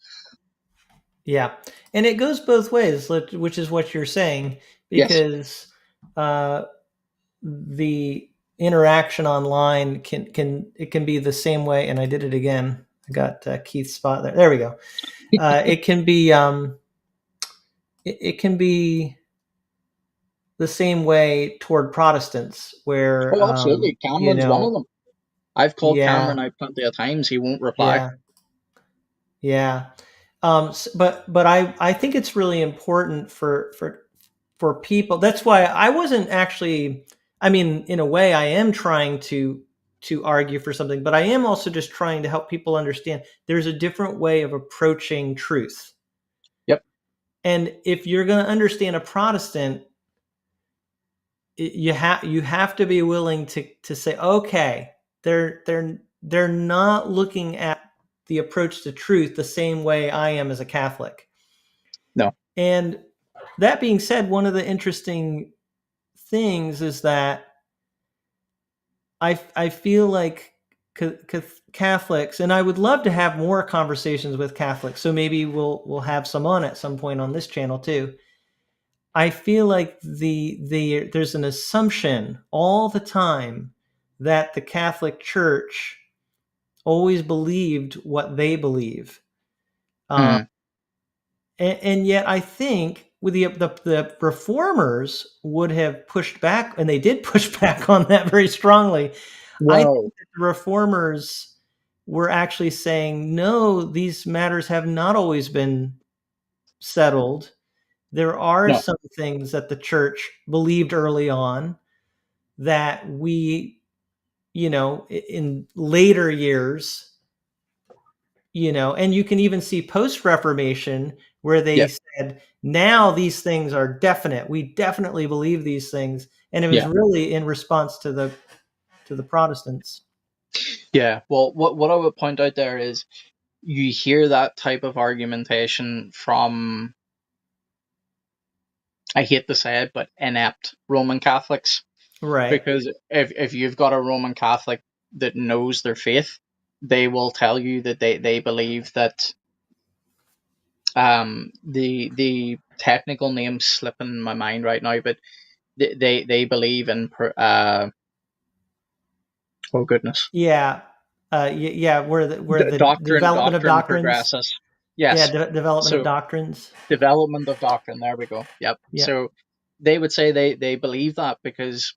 Yeah. And it goes both ways, which is what you're saying, Yes. because the interaction online can be the same way. And I did it again. I got Keith's spot there. There we go. It can be it can be the same way toward Protestants, where Oh, absolutely. Cameron's one of them. I've called yeah, Cameron out plenty of times. He won't reply. yeah, yeah. But I think it's really important for people. That's why I wasn't actually. I mean, in a way, I am trying to argue for something, but I am also just trying to help people understand there's a different way of approaching truth. Yep. And if you're going to understand a Protestant, you have to be willing to say, okay, they're not looking at the approach to truth the same way I am as a Catholic. No. And that being said, one of the interesting things is that I feel like Catholics, and I would love to have more conversations with Catholics. So maybe we'll have some on at some point on this channel too. I feel like there's an assumption all the time that the Catholic Church always believed what they believe, Mm. and yet I think with the reformers would have pushed back, and they did push back on that very strongly. I think Well, that the reformers were actually saying, no, these matters have not always been settled. There are no. some things that the church believed early on that we, in later years, and you can even see post-Reformation where they Yeah. said, now these things are definite. We definitely believe these things. And it was Yeah. really in response to the Protestants. Yeah. Well, what I would point out there is you hear that type of argumentation from, I hate to say it, but inept Roman Catholics. Right. Because if you've got a Roman Catholic that knows their faith, they will tell you that they believe that the technical name's slipping my mind right now, but they believe in oh goodness, Yeah. Yeah. Where the development of doctrine doctrines. progresses. Yeah. Yes. Development of So doctrines. development of doctrine. There we go. Yep. Yeah. So they would say they believe that because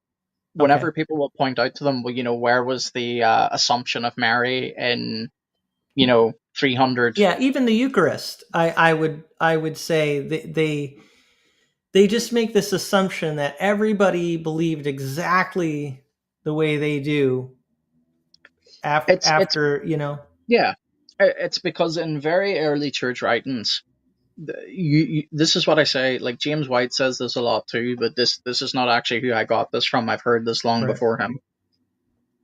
Okay. whenever people will point out to them, well, where was the assumption of Mary in 300? Yeah. Even the Eucharist, I would say they just make this assumption that everybody believed exactly the way they do It's after. Yeah, it's because in very early church writings, this is what I say. Like James White says this a lot too, but this is not actually who I got this from. I've heard this long Right. before him.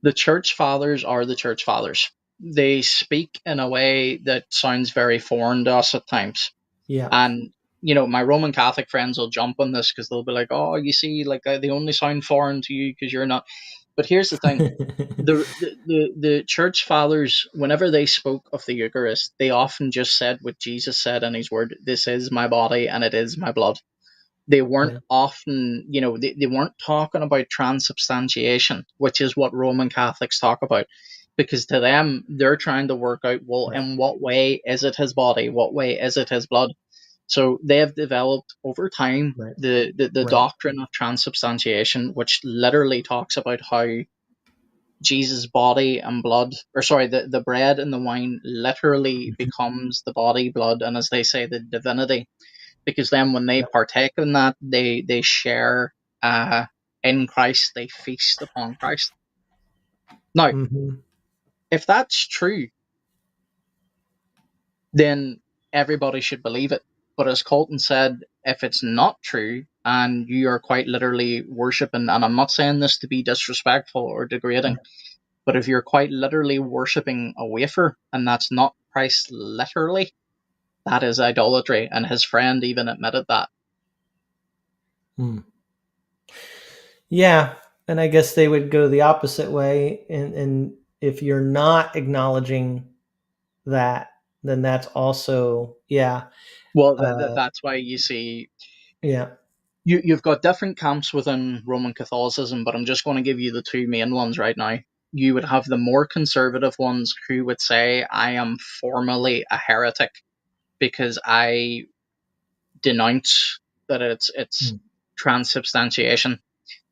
The church fathers are the church fathers. They speak in a way that sounds very foreign to us at times, Yeah. and my Roman Catholic friends will jump on this because they'll be like, "Oh, you see, like they only sound foreign to you because you're not." But here's the thing: the church fathers, whenever they spoke of the Eucharist, they often just said what Jesus said in his word: "This is my body and it is my blood." They weren't Yeah. often, they weren't talking about transubstantiation, which is what Roman Catholics talk about, because to them they're trying to work out, well, Right. in what way is it his body, what way is it his blood. So they have developed over time Right. the Right. doctrine of transubstantiation, which literally talks about how Jesus' body and blood, or sorry, the bread and the wine literally Mhm. becomes the body, blood, and as they say, the divinity. Because then when they Yeah. partake in that, they share in Christ, they feast upon Christ. Now, Mhm. if that's true, then everybody should believe it. But as Colton said, if it's not true and you are quite literally worshipping, and I'm not saying this to be disrespectful or degrading, but if you're quite literally worshipping a wafer and that's not Christ literally, that is idolatry. And his friend even admitted that. Mm. Yeah, and I guess they would go the opposite way, and if you're not acknowledging that, then that's also, yeah. Well, uh, that's why you see yeah. you've got different camps within Roman Catholicism, but I'm just going to give you the two main ones right now. You would have the more conservative ones who would say, I am formally a heretic because I denounce that it's Mm. transubstantiation.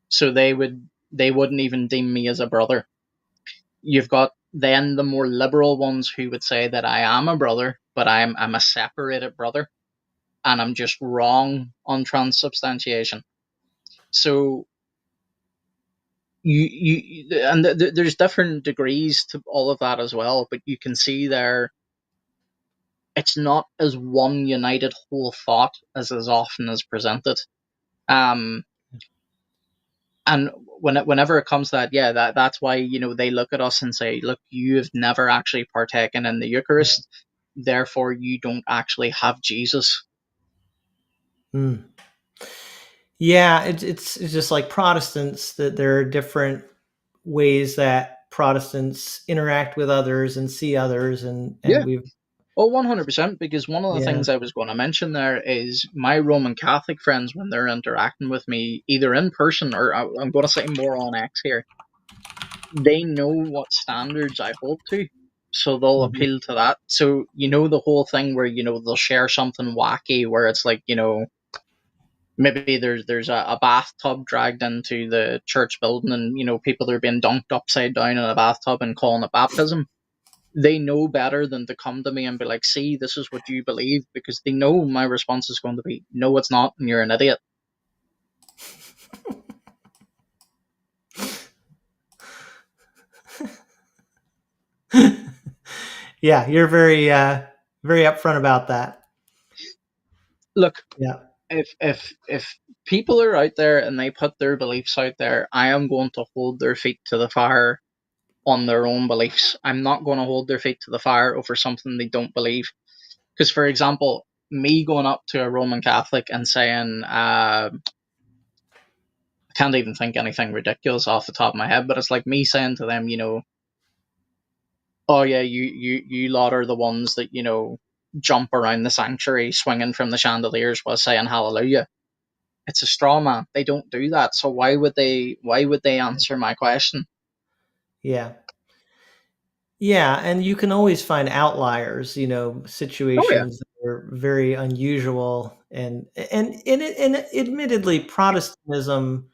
So they wouldn't even deem me as a brother. You've got then the more liberal ones who would say that I am a brother, but I'm a separated brother and I'm just wrong on transubstantiation. So and there's different degrees to all of that as well, but you can see there it's not as one united whole thought as often as presented. Um, And whenever it comes to that, yeah, that's why, they look at us and say, look, you have never actually partaken in the Eucharist, therefore you don't actually have Jesus. Mm. Yeah, it's just like Protestants, that there are different ways that Protestants interact with others and see others, and Yeah. we've 100%, because one of the yeah. things I was going to mention there is my Roman Catholic friends, when they're interacting with me, either in person or I'm going to say more on X here, they know what standards I hold to. So they'll Mhm. appeal to that. So, the whole thing where, they'll share something wacky where it's like, maybe there's a bathtub dragged into the church building, and, people are being dunked upside down in a bathtub and calling it baptism. They know better than to come to me and be like, see, this is what you believe, because they know my response is going to be, no, it's not, and you're an idiot. Yeah, you're very upfront about that. Look, Yeah. if people are out there and they put their beliefs out there, I am going to hold their feet to the fire on their own beliefs. I'm not going to hold their feet to the fire over something they don't believe. Because, for example, me going up to a Roman Catholic and saying, I can't even think anything ridiculous off the top of my head, but it's like me saying to them, oh yeah, you lot are the ones that, jump around the sanctuary swinging from the chandeliers while saying hallelujah. It's a straw man. They don't do that. So why would they answer my question? Yeah. Yeah, and you can always find outliers, Oh yeah. situations that are very unusual, and admittedly, Protestantism,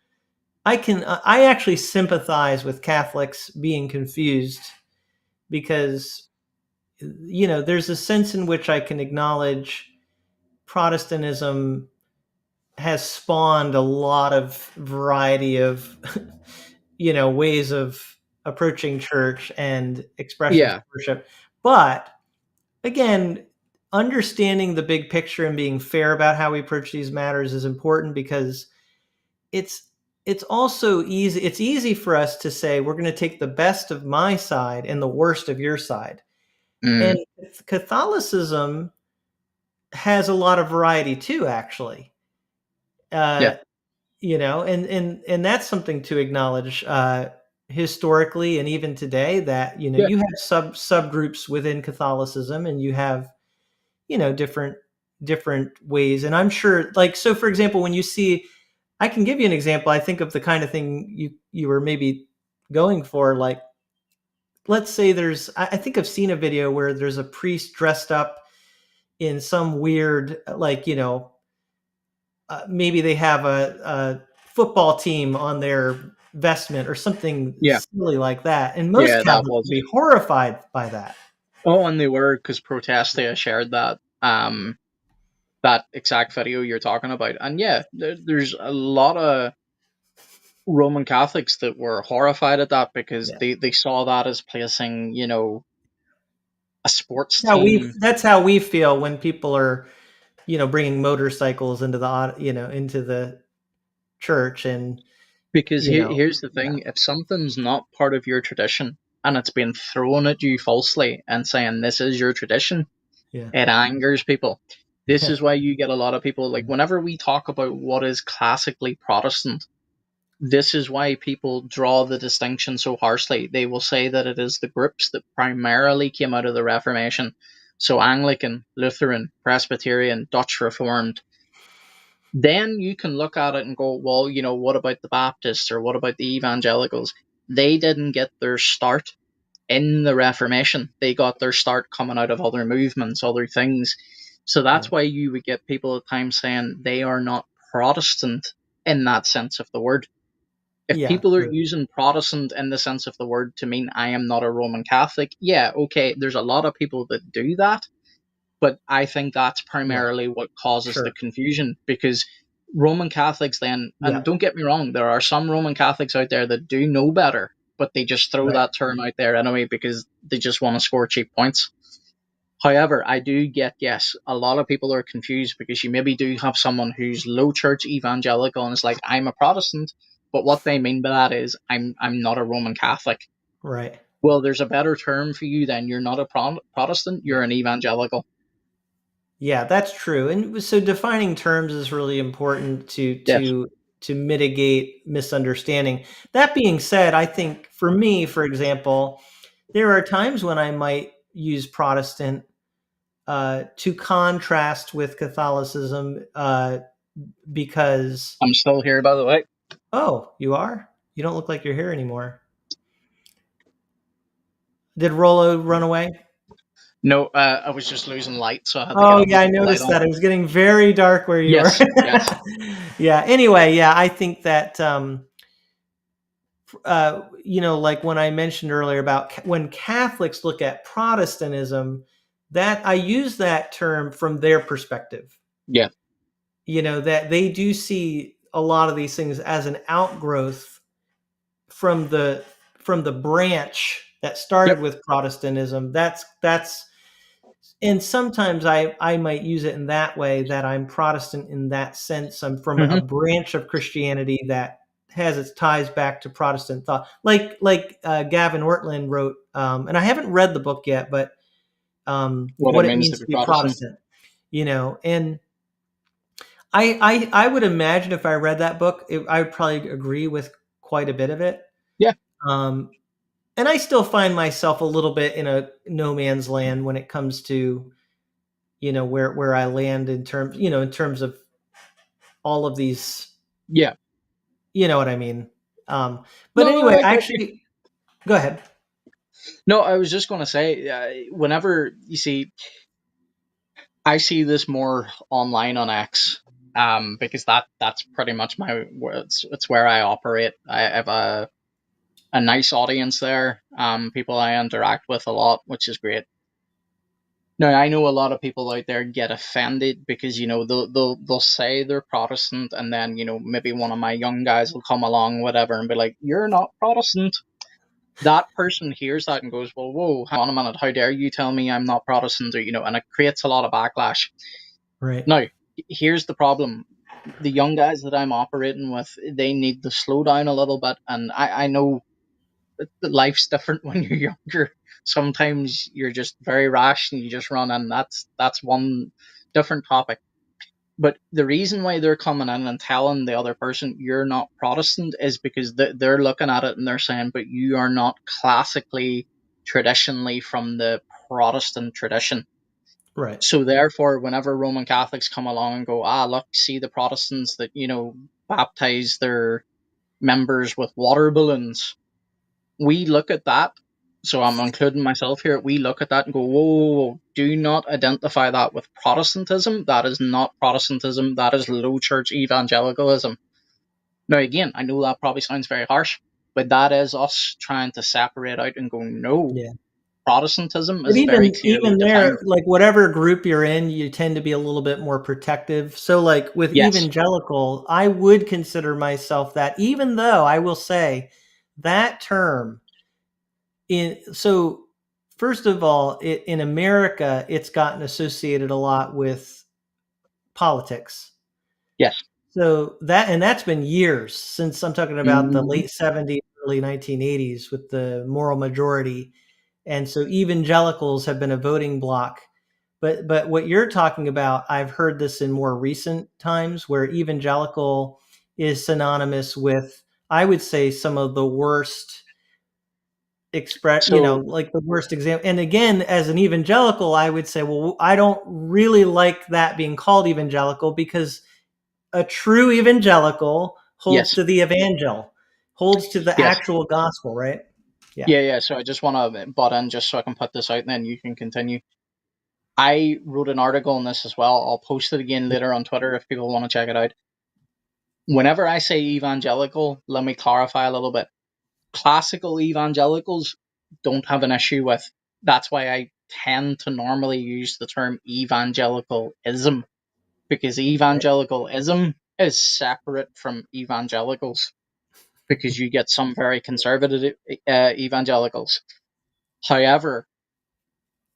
I actually sympathize with Catholics being confused, because there's a sense in which I can acknowledge Protestantism has spawned a lot of variety of ways of approaching church and expressions of Yeah. worship. But again, understanding the big picture and being fair about how we approach these matters is important, because it's it's also easy it's easy for us to say we're going to take the best of my side and the worst of your side. And Mm, Catholicism has a lot of variety too, actually. yeah. uh, and that's something to acknowledge, historically and even today, that Yeah. you have subgroups within Catholicism, and you have different ways. And I'm sure, like, so for example, when you see, I can give you an example. I think of the kind of thing you were maybe going for. Like, let's say I think I've seen a video where there's a priest dressed up in some weird, like, maybe they have a football team on their vestment or something Yeah. silly like that, and most Yeah. That Catholics would was. be horrified by that. Oh, and they were, because Protestia shared that exact video you're talking about, and yeah, there's a lot of Roman Catholics that were horrified at that, because Yeah. they saw that as placing, a sports How we team. That's how we feel when people are, bringing motorcycles into into the church, and Because here's the yeah, thing: if something's not part of your tradition and it's been thrown at you falsely and saying this is your tradition, yeah, it angers people. This yeah, is why you get a lot of people, like, whenever we talk about what is classically Protestant, this is why people draw the distinction so harshly. They will say that it is the groups that primarily came out of the Reformation. So Anglican, Lutheran, Presbyterian, Dutch Reformed. Then you can look at it and go, well, what about the Baptists, or what about the evangelicals? They didn't get their start in the Reformation. They got their start coming out of other movements, other things. So yeah, that's why you would get people at times saying they are not Protestant in that sense of the word. If yeah, people are true. using Protestant in the sense of the word to mean I am not a Roman Catholic, yeah, okay, there's a lot of people that do that, but I think that's Right, primarily what causes the sure, confusion, because Roman Catholics then, and yeah, don't get me wrong, there are some Roman Catholics out there that do know better, but they just throw right, that term out there anyway because they just want to score cheap points. However, I do get, yes, a lot of people are confused because you maybe do have someone who's low church evangelical and is like, I'm a Protestant, But what they mean by that is I'm not a Roman Catholic. Right. Well, there's a better term for you then. You're not a Protestant, you're an evangelical. Yeah, that's true. And so defining terms is really important to Yes. mitigate misunderstanding. That being said, I think for me, for example, there are times when I might use Protestant to contrast with Catholicism because I'm still here, by the way. oh, you are? You don't look like you're here anymore. Did Rollo run away? No, I was just losing light, so I had to get Oh up and yeah, I put the light noticed on. that. It was getting very dark where you were. Yes, yes. Yeah. Anyway, yeah, I think that like when I mentioned earlier about when Catholics look at Protestantism, that I use that term from their perspective. Yeah. That they do see a lot of these things as an outgrowth from the branch that started Yep. with Protestantism. That's and sometimes I might use it in that way, that I'm Protestant in that sense. I'm from a Mm-hmm. branch of Christianity that has its ties back to Protestant thought. Like Gavin Ortlund wrote, and I haven't read the book yet, but What it what it means to means be to be Protestant. Protestant. And I would imagine if I read that book, I would probably agree with quite a bit of it. Yeah. Um, and I still find myself a little bit in a no man's land when it comes to where I land in terms of all of these, Yeah. you know what I mean. But No, anyway, I get you. actually, go ahead. No, I was just going to say, whenever you see, I see this more online on X, because that's pretty much it's where I operate. I have a nice audience there, people I interact with a lot, which is great. Now I know a lot of people out there get offended because they'll say they're Protestant, and then maybe one of my young guys will come along, whatever, and be like, "You're not Protestant." That person hears that and goes, "Well, whoa, hang on a minute, how dare you tell me I'm not Protestant?" Or and it creates a lot of backlash. Right. Now, here's the problem: the young guys that I'm operating with, they need to slow down a little bit, and I know that life's different when you're younger. Sometimes you're just very rash and you just run, and that's one different topic. But the reason why they're coming in and telling the other person you're not Protestant is because they're looking at it and they're saying, but you are not classically, traditionally from the Protestant tradition. Right. So therefore, whenever Roman Catholics come along and go, look, see the Protestants that, baptize their members with water balloons, we look at that. So I'm including myself here. We look at that and go, whoa, whoa, whoa, do not identify that with Protestantism. That is not Protestantism. That is low church evangelicalism. Now, again, I know that probably sounds very harsh, but that is us trying to separate out and go, no, Yeah. Protestantism But is very even clearly there, defined. like whatever group you're in, you tend to be a little bit more protective. So like with Yes, evangelical, I would consider myself that, even though I will say that term so first of all, in America, it's gotten associated a lot with politics. yes. So that's been years since. I'm talking about the Mm-hmm. late 70s, early 1980s with the moral majority. And so evangelicals have been a voting bloc. But what you're talking about, I've heard this in more recent times, where evangelical is synonymous with, I would say, some of the worst So, like the worst example. And again, as an evangelical, I would say, well, I don't really like that being called evangelical, because a true evangelical holds yes. to the evangel, holds to the Yes. actual gospel, right? Yeah. Yeah, yeah. So I just want to butt in just so I can put this out and then you can continue. I wrote an article on this as well. I'll post it again later on Twitter if people want to check it out. Whenever I say evangelical, let me clarify a little bit. Classical evangelicals don't have an issue with. That's why I tend to normally use the term evangelicalism, because Right. evangelicalism is separate from evangelicals, because you get some very conservative evangelicals. However,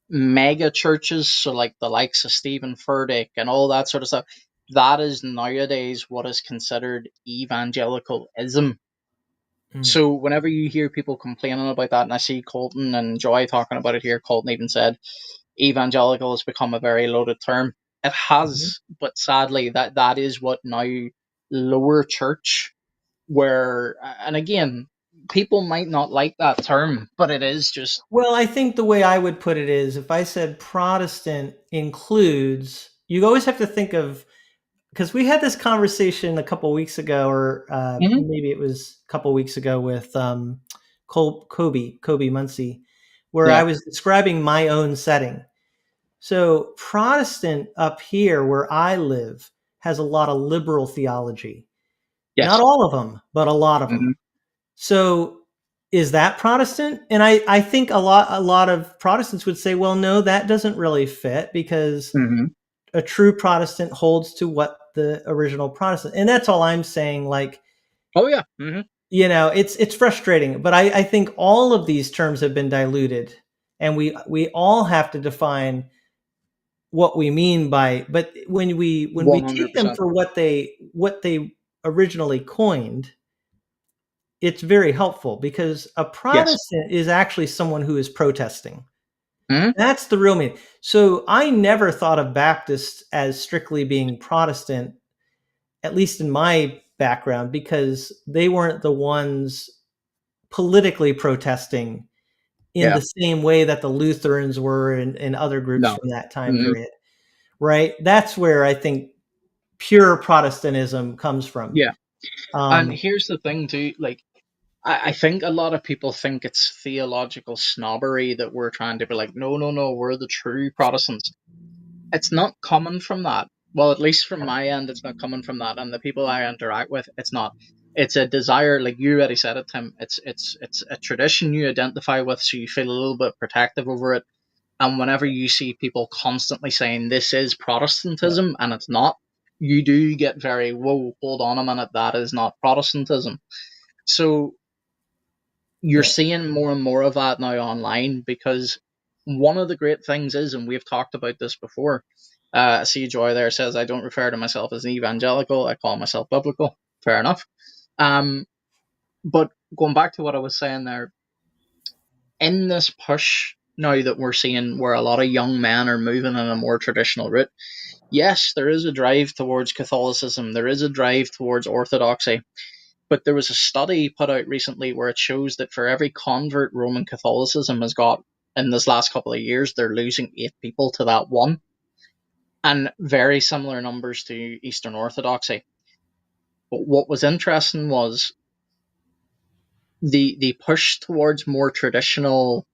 mega churches, so like the likes of Stephen Furtick and all that sort of stuff, that is nowadays what is considered evangelicalism. So whenever you hear people complaining about that, and I see Colton and Joy talking about it here, Colton even said evangelical has become a very loaded term. It has, but sadly, that is what now lower church, where, and again, people might not like that term, but it is just. Well, I think the way I would put it is if I said Protestant includes, you always have to think of, because we had this conversation a couple weeks ago, or Mhm. maybe it was a couple weeks ago with Kobe Muncie, where I Yeah. was describing my own setting. So Protestant up here where I live has a lot of liberal theology. Not Yes. all of them, but a lot of them. Hmm. So is that Protestant? And I think a lot of Protestants would say, well, no, that doesn't really fit because Hmm. a true Protestant holds to what the original Protestant. And that's all I'm saying. Like, Oh yeah. Hmm. it's frustrating, but I think all of these terms have been diluted, and we all have to define what we mean by. But when we One hundred take them percent. for what they originally coined, it's very helpful because a Yes. Protestant is actually someone who is protesting. Hmm. That's the real meaning. So I never thought of Baptists as strictly being Protestant, at least in my background, because they weren't the ones politically protesting in Yeah. the same way that the Lutherans were and other groups No. from that time Hmm. period, right? That's where I think pure Protestantism comes from. Yeah. And Um, here's the thing too, like, I think a lot of people think it's theological snobbery that we're trying to be like, no, no, no, we're the true Protestants. It's not coming from that. Well, at least from my end, it's not coming from that. And the people I interact with, it's not. It's a desire, like you already said it, Tim. It's a tradition you identify with, so you feel a little bit protective over it. And whenever you see people constantly saying this is yeah, Protestantism and it's not, you do get very, whoa, hold on a minute, that is not Protestantism. So you're yeah, seeing more and more of that now online, because one of the great things is, and we've talked about this before. I see Joy there says, I don't refer to myself as an evangelical, I call myself biblical. Fair enough. Um, but going back to what I was saying there, in this push now that we're seeing where a lot of young men are moving in a more traditional route, yes, there is a drive towards Catholicism, there is a drive towards orthodoxy. But there was a study put out recently where it shows that for every convert Roman Catholicism has got in this last couple of years, they're losing 8 people to that one, and very similar numbers to Eastern Orthodoxy. But what was interesting was the push towards more traditional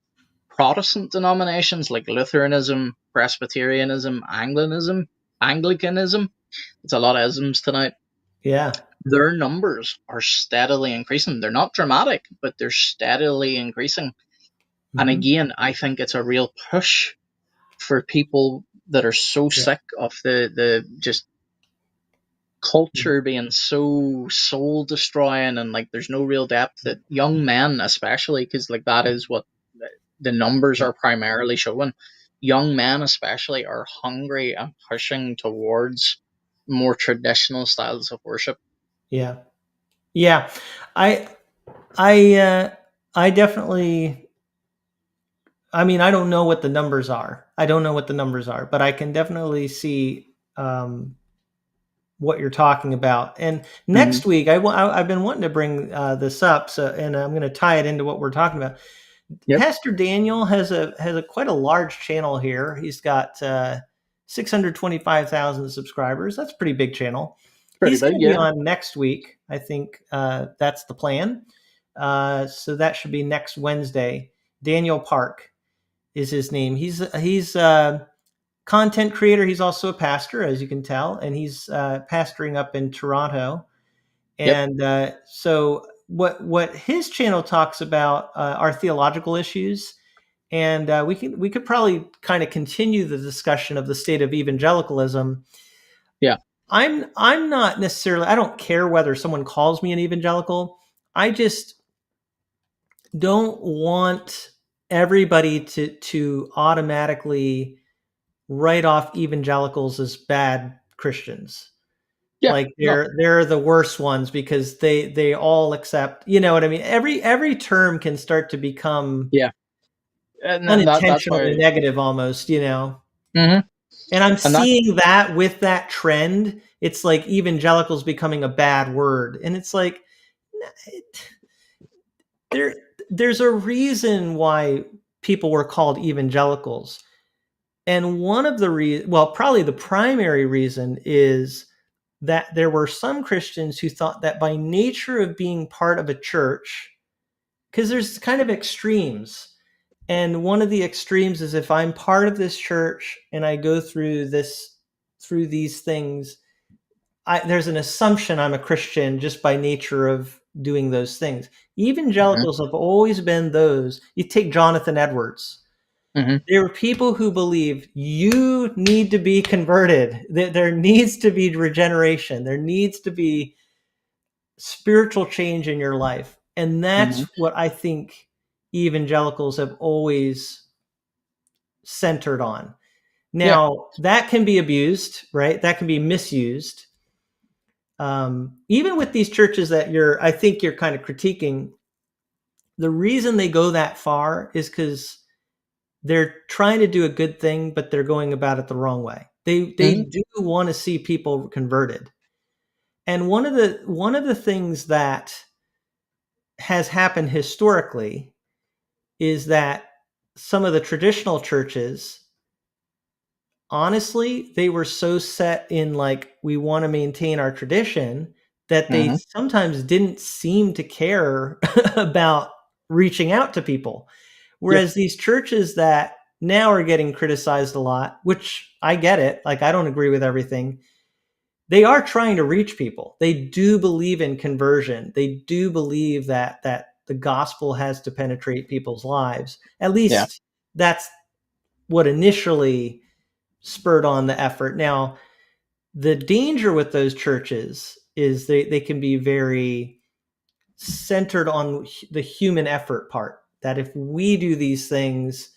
Protestant denominations like Lutheranism, Presbyterianism, Anglicanism. It's a lot of isms tonight. yeah. Their numbers are steadily increasing. They're not dramatic, but they're steadily increasing. And Hmm. again, I think it's a real push for people that are so Yeah. sick of the just culture being so soul destroying, and like there's no real depth, that young men especially, because like that is what the numbers Yeah. are primarily showing, young men especially are hungry and pushing towards more traditional styles of worship. Yeah. Yeah. I I I definitely, I mean, I don't know what the numbers are. I don't know what the numbers are, but I can definitely see what you're talking about. And Hmm. next week, I've been wanting to bring this up, so and I'm going to tie it into what we're talking about. Yep. Pastor Daniel has a quite a large channel here. He's got 625,000 subscribers. That's a pretty big channel. Pretty He's going big, to be yeah. on next week. I think that's the plan. So that should be next Wednesday. Daniel Park is his name. He's content creator. He's also a pastor, as you can tell, and he's pastoring up in Toronto. Yep. And so what his channel talks about are theological issues, and we could probably kind of continue the discussion of the state of evangelicalism. Yeah. I'm not necessarily, I don't care whether someone calls me an evangelical. I just don't want everybody to automatically write off evangelicals as bad Christians. Yeah, Like no, they're the worst ones because they all accept, you know what I mean? Every term can start to become yeah, and that's unintentionally why. negative almost, you know? Hmm. And I'm And that, seeing that with that trend, it's like evangelicals becoming a bad word. And it's like there there's a reason why people were called evangelicals. And one of the well, probably the primary reason is that there were some Christians who thought that by nature of being part of a church, because there's kind of extremes. And one of the extremes is if I'm part of this church and I go through these things, there's an assumption I'm a Christian just by nature of doing those things. hmm Evangelicals have always been those. You take Jonathan Edwards. hmm There are people who believe you need to be converted. There needs to be regeneration. There needs to be spiritual change in your life. And that's hmm what I think evangelicals have always centered on. yeah, Now, that can be abused, right? That can be misused. Even with these churches that I think you're kind of critiquing, the reason they go that far is because they're trying to do a good thing, but they're going about it the wrong way. They hmm do want to see people converted. And one of the things that has happened historically is that some of the traditional churches, honestly, they were so set in like we want to maintain our tradition that they hmm sometimes didn't seem to care about reaching out to people. yeah, Whereas these churches that now are getting criticized a lot, which I get it, like I don't agree with everything, they are trying to reach people. They do believe in conversion. They do believe that the gospel has to penetrate people's lives. At yeah, least that's what initially spurred on the effort. Now, the danger with those churches is they can be very centered on the human effort part. That if we do these things,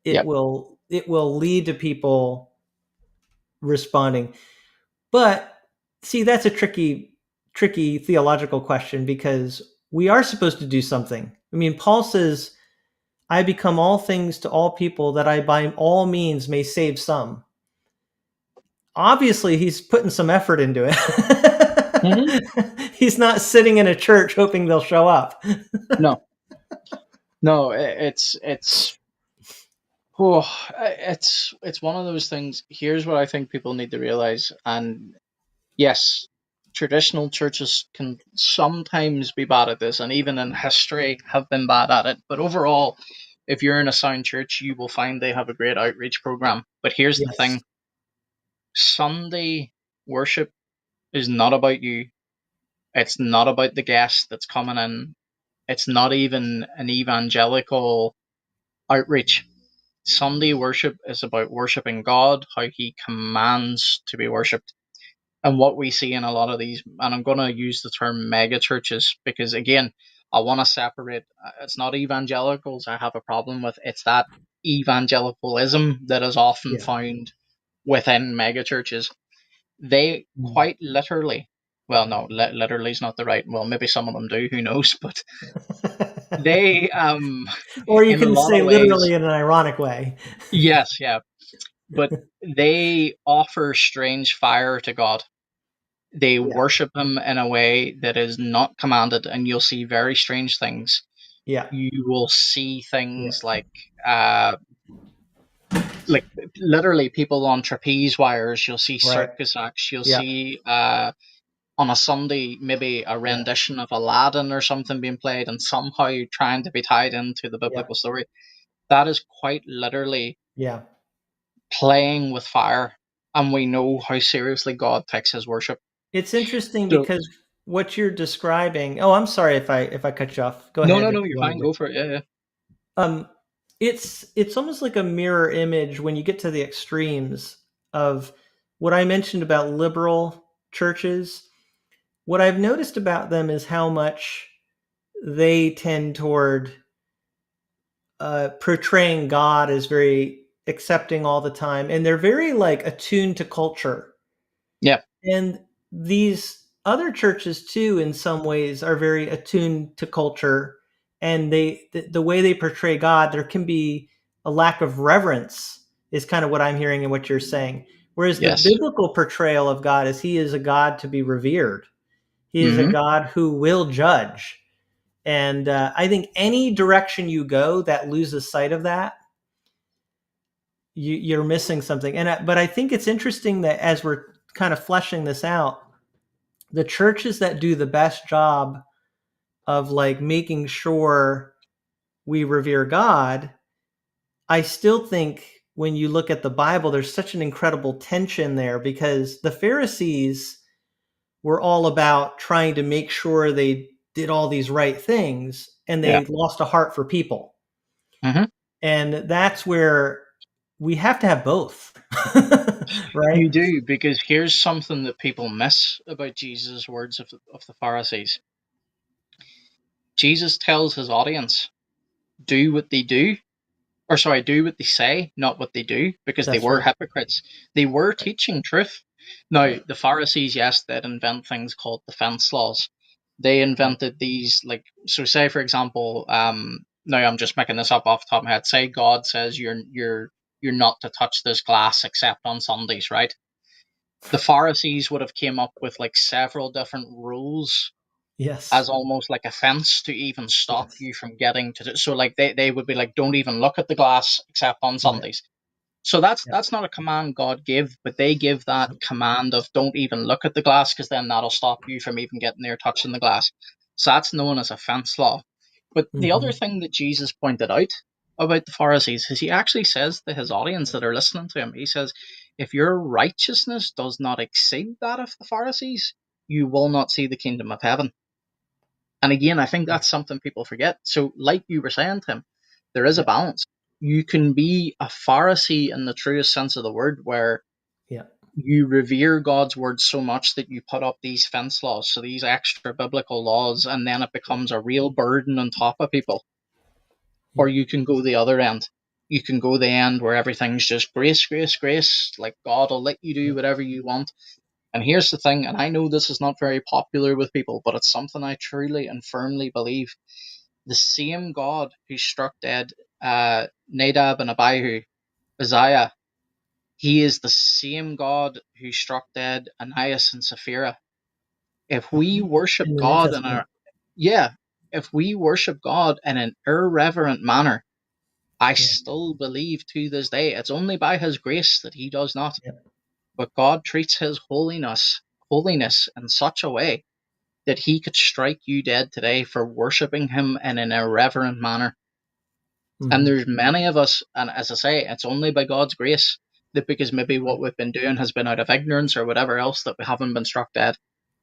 yeah, it will lead to people responding. But see, that's a tricky theological question because we are supposed to do something. I mean, Paul says, "I become all things to all people that I by all means may save some." Obviously, he's putting some effort into it. hmm He's not sitting in a church hoping they'll show up. no, no, oh, it's one of those things. Here's what I think people need to realize, and yes, traditional churches can sometimes be bad at this, and even in history have been bad at it. But overall, if you're in a sound church, you will find they have a great outreach program. But here's the Yes. thing: Sunday worship is not about you. It's not about the guest that's coming in. It's not even an evangelical outreach. Sunday worship is about worshiping God, how He commands to be worshipped. And what we see in a lot of these, and I'm going to use the term mega churches because, again, I want to separate. It's not evangelicals I have a problem with, it's that evangelicalism that is often Yeah. found within mega churches. They quite literally, well, no, literally is not the right, well, maybe some of them do, who knows, but they, Or you in a can lot say of ways, literally in an ironic way. yes, yeah, but they offer strange fire to God. They Yeah. worship him in a way that is not commanded, and you'll see very strange things. Yeah. You will see Yeah. things uh, like literally people on trapeze wires. You'll see Right. circus acts. You'll Yeah. see on a Sunday maybe a Yeah. rendition of Aladdin or something being played, and somehow trying to be tied into the Yeah. biblical story. That is quite literally Yeah. playing with fire, and we know how seriously God takes His worship. It's interesting So because what you're describing. Oh, I'm sorry if I cut you off. Go no, ahead no, if no, you you're wanted fine. to. Go for it. Yeah, yeah. Um, it's almost like a mirror image when you get to the extremes of what I mentioned about liberal churches. What I've noticed about them is how much they tend toward portraying God as very accepting all the time, and they're very like attuned to culture. Yeah. And these other churches too, in some ways, are very attuned to culture, and the way they portray God, there can be a lack of reverence, is kind of what I'm hearing and what you're saying. Whereas the Yes. biblical portrayal of God is he is a God to be revered. He is a Hmm. God who will judge. And I think any direction you go that loses sight of that, you're missing something. But I think it's interesting that as we're kind of fleshing this out, the churches that do the best job of like making sure we revere God, I still think when you look at the Bible, there's such an incredible tension there, because the Pharisees were all about trying to make sure they did all these right things, and Yeah. they lost a heart for people. Hmm. And that's where we have to have both. You Right? do, because here's something that people miss about Jesus' words of the Pharisees. Jesus tells his audience, do what they do, or sorry, do what they say, not what they do, because they That's were right. hypocrites. They were Right. teaching truth. Now, Right. the Pharisees, yes, they'd invent things called defense laws. They Right. invented these, like, so say, for example, now I'm just making this up off the top of my head. Say God says you're not to touch this glass except on Sundays, right? The Pharisees would have came up with like several different rules Yes. as almost like a fence to even stop Yes. you from getting to so like they would be like, don't even look at the glass except on Right. Sundays. So that's Yep. that's not a command God gave, but they give that Yep. command of don't even look at the glass, because then that'll stop you from even getting near touching the glass. So that's known as a fence law. But the other Mm-hmm. thing that Jesus pointed out about the Pharisees is he actually says to his audience that are listening to him, he says, if your righteousness does not exceed that of the Pharisees, you will not see the kingdom of heaven. And again, I think that's something people forget. So, like you were saying, Tim, there is a Yep. balance. You can be a Pharisee in the truest sense of the word, where Yep. you revere God's word so much that you put up these fence laws, so these extra biblical laws, and then it Yep. becomes a real burden on top of people. Or Yep. you can go the other end. You can go the end where everything's just grace, grace, grace, like God will let you do Yep. whatever you want. And here's the thing, and I know this is not very popular with people, but it's something I truly and firmly believe. The same God who struck dead Nadab and Abihu, Uzziah, he is the same God who struck dead Ananias and Sapphira. If we worship In the New God in a Testament. yeah, if we worship God in an irreverent manner, I Yeah. still believe to this day it's only by His grace that He does not. Yep. But God treats His holiness in such a way that He could strike you dead today for worshiping Him in an irreverent manner. And Mm-hmm. there's many of us, and as I say, it's only by God's grace that, because maybe what Right. we've been doing has been out of ignorance or whatever else, that we haven't been struck dead.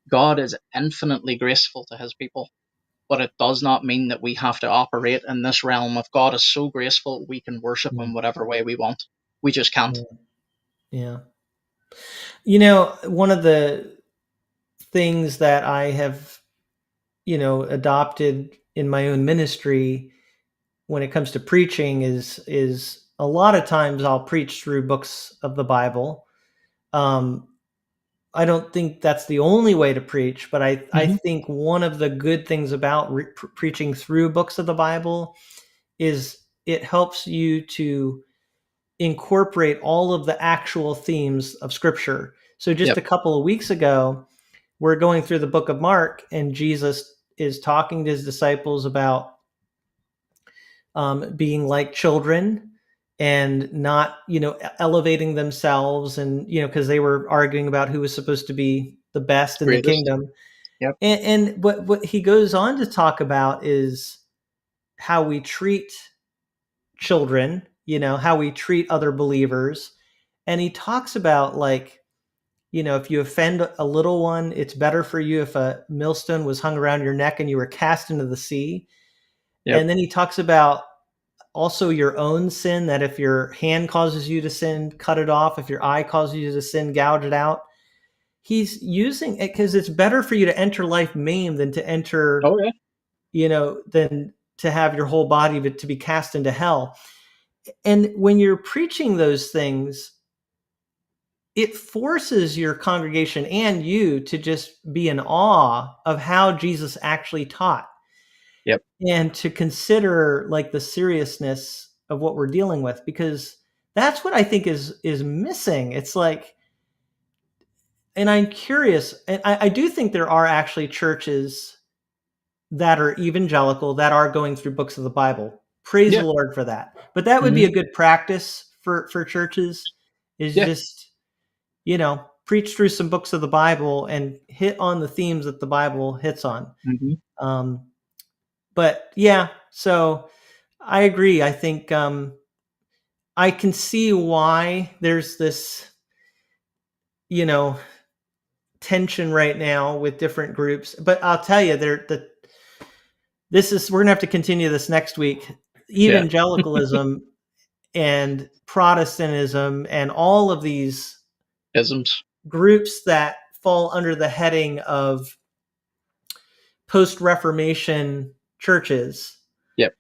God is infinitely graceful to His people, but it does not mean that we have to operate in this realm of God is so graceful we can worship Mm. Him whatever way we want. We just can't. Yeah. Yeah. You know, one of the things that I have, adopted in my own ministry when it comes to preaching is a lot of times I'll preach through books of the Bible. Um, I don't think that's the only way to preach, but I Hmm. think one of the good things about preaching through books of the Bible is it helps you to incorporate all of the actual themes of Scripture. So just Yep. a couple of weeks ago, we're going through the book of Mark, and Jesus is talking to his disciples about being like children and not, elevating themselves, and because they were arguing about who was supposed to be the best in the Greatest. kingdom. Yep. And what he goes on to talk about is how we treat children, how we treat other believers. And he talks about, like, if you offend a little one, it's better for you if a millstone was hung around your neck and you were cast into the sea. Yep. And then he talks about also your own sin, that if your hand causes you to sin, cut it off. If your eye causes you to sin, gouge it out. He's using it because it's better for you to enter life maimed than to enter, Oh yeah. than to have your whole body but to be cast into hell. And when you're preaching those things, it forces your congregation and you to just be in awe of how Jesus actually taught. Yep. And to consider like the seriousness of what we're dealing with, because that's what I think is missing. It's like, and I'm curious, and I do think there are actually churches that are evangelical that are going through books of the Bible. Praise the Yeah. Lord for that. But that would be Hmm. a good practice for churches, is Yeah. just, preach through some books of the Bible and hit on the themes that the Bible hits on. Hmm. But yeah, so I agree. I think I can see why there's this, you know, tension right now with different groups. But I'll tell you, we're gonna have to continue this next week. Yeah. Evangelicalism and Protestantism and all of these Isms. groups that fall under the heading of post-Reformation churches, Yep.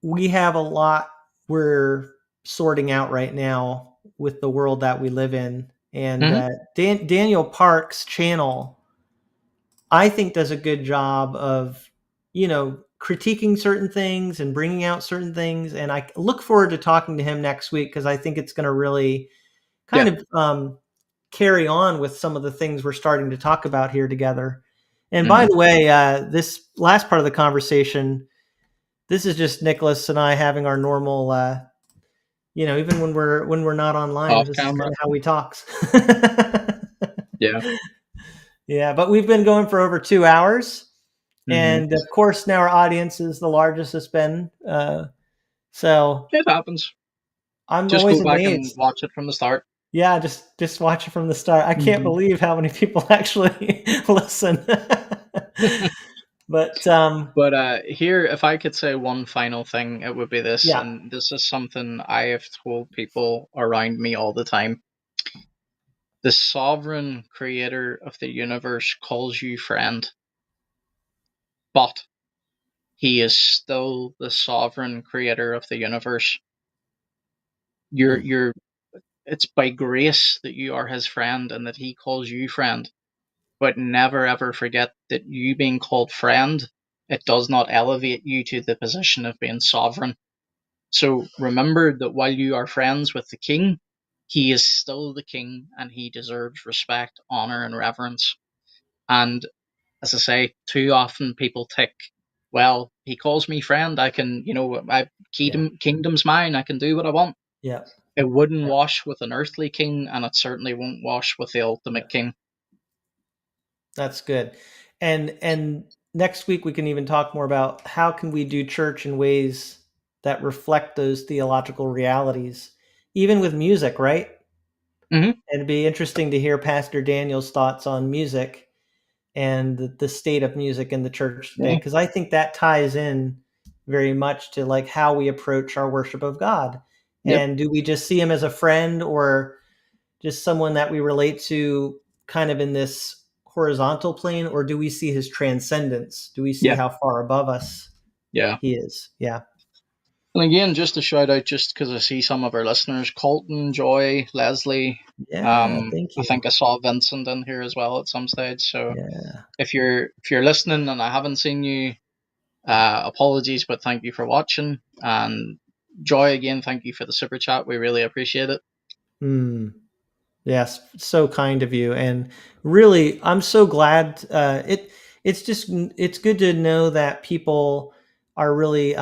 we have a lot we're sorting out right now with the world that we live in. And Hmm. Daniel Park's channel, I think, does a good job of, critiquing certain things and bringing out certain things. And I look forward to talking to him next week, because I think it's going to really kind Yeah. of carry on with some of the things we're starting to talk about here together. And by Hmm. the way, this last part of the conversation, this is just Nicholas and I having our normal, even when we're not online, Off this is kind camera. of how we talk. Yeah. Yeah, but we've been going for over 2 hours, Hmm. and of course now our audience is the largest it's been. So It happens. I'm Just always go back and amazed. watch it from the start. Yeah, just watch it from the start. I can't Hmm. believe how many people actually listen. But But here, if I could say one final thing, it would be this, yeah. and this is something I have told people around me all the time. The sovereign creator of the universe calls you friend, but he is still the sovereign creator of the universe. You're Hmm. you're it's by grace that you are his friend and that he calls you friend. But never ever forget that you being called friend, it does not elevate you to the position of being sovereign. So remember that while you are friends with the king, he is still the king and he deserves respect, honor, and reverence. And as I say, too often people tick, well, he calls me friend, I can, Yeah. kingdom's mine, I can do what I want. Yeah. It wouldn't Yeah. wash with an earthly king, and it certainly won't wash with the Yeah. ultimate king. That's good. And next week we can even talk more about how can we do church in ways that reflect those theological realities, even with music, right? Hmm. And it'd be interesting to hear Pastor Daniel's thoughts on music and the state of music in the church today, Yeah. because I think that ties in very much to like how we approach our worship of God. Yep. And do we just see him as a friend, or just someone that we relate to kind of in this horizontal plane, or do we see his transcendence? Do we see Yeah. how far above us Yeah. he is? Yeah. And again, just a shout out, just because I see some of our listeners, Colton, Joy, Leslie. Yeah. Thank I you. think I saw Vincent in here as well at some stage. So Yeah. if you're listening and I haven't seen you, apologies, but thank you for watching. And Joy, again, thank you for the super chat. We really appreciate it. Hmm. Yes, so kind of you, and really, I'm so glad. It's good to know that people are really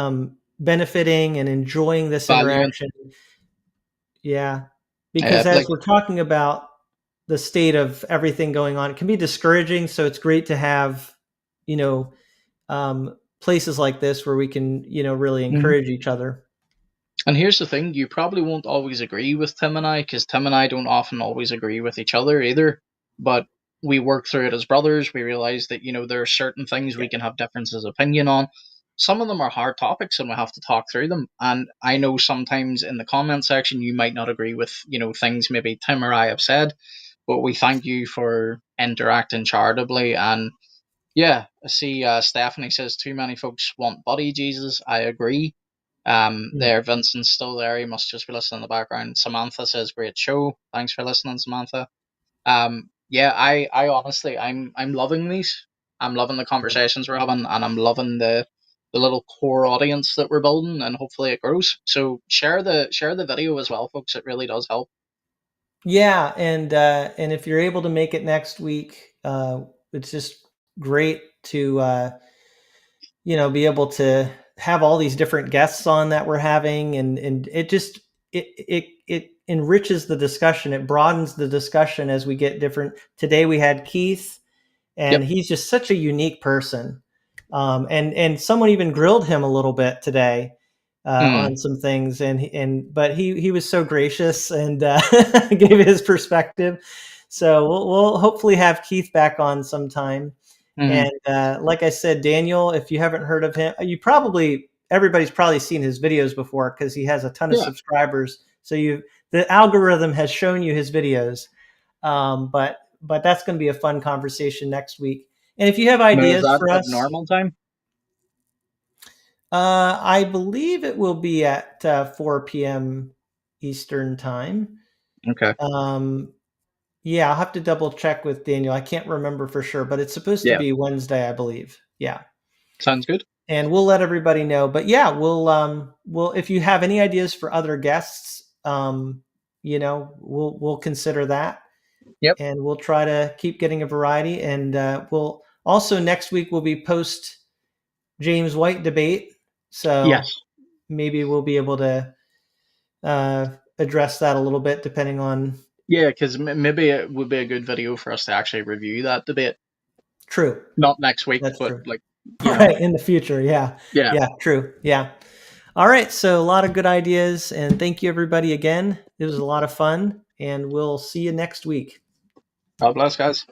benefiting and enjoying this Valuing. interaction. Yeah, because as Like. we're talking about the state of everything going on, it can be discouraging. So it's great to have, you know, places like this where we can, really Mhm. encourage each other. And here's the thing, you probably won't always agree with Tim and I, because Tim and I don't often always agree with each other either. But we work through it as brothers. We realize that, there are certain things Yeah, we can have differences of opinion on. Some of them are hard topics and we have to talk through them. And I know sometimes in the comment section you might not agree with, things maybe Tim or I have said, but we thank you for interacting charitably. And yeah, I see Stephanie says too many folks want body Jesus. I agree. There, Vincent's still there. He must just be listening in the background. Samantha says, "Great show. Thanks for listening, Samantha." Yeah, I honestly, I'm loving these. I'm loving the conversations we're having, and I'm loving the little core audience that we're building, and hopefully it grows. So share the video as well, folks. It really does help. Yeah, and if you're able to make it next week, it's just great to be able to have all these different guests on that we're having, and it just it enriches the discussion. It broadens the discussion as we get different. Today we had Keith, and Yep. he's just such a unique person. And someone even grilled him a little bit today on some things, but he was so gracious and gave his perspective. So we'll hopefully have Keith back on sometime. And like I said, Daniel, if you haven't heard of him, everybody's probably seen his videos before because he has a ton of subscribers. So the algorithm has shown you his videos. But that's going to be a fun conversation next week. And if you have ideas for us, normal time. I believe it will be at 4 p.m. Eastern time. Okay. Yeah, I'll have to double check with Daniel. I can't remember for sure, but it's supposed to be Wednesday, I believe. Yeah. Sounds good. And we'll let everybody know. But yeah, we'll if you have any ideas for other guests, we'll consider that. Yep. And we'll try to keep getting a variety. And we'll also next week will be post James White debate. So maybe we'll be able to address that a little bit depending on. Yeah, because maybe it would be a good video for us to actually review that debate. True. Not next week, That's but true. like right in the future. Yeah. Yeah. True. Yeah. All right. So a lot of good ideas, and thank you everybody again. It was a lot of fun, and we'll see you next week. God bless, guys.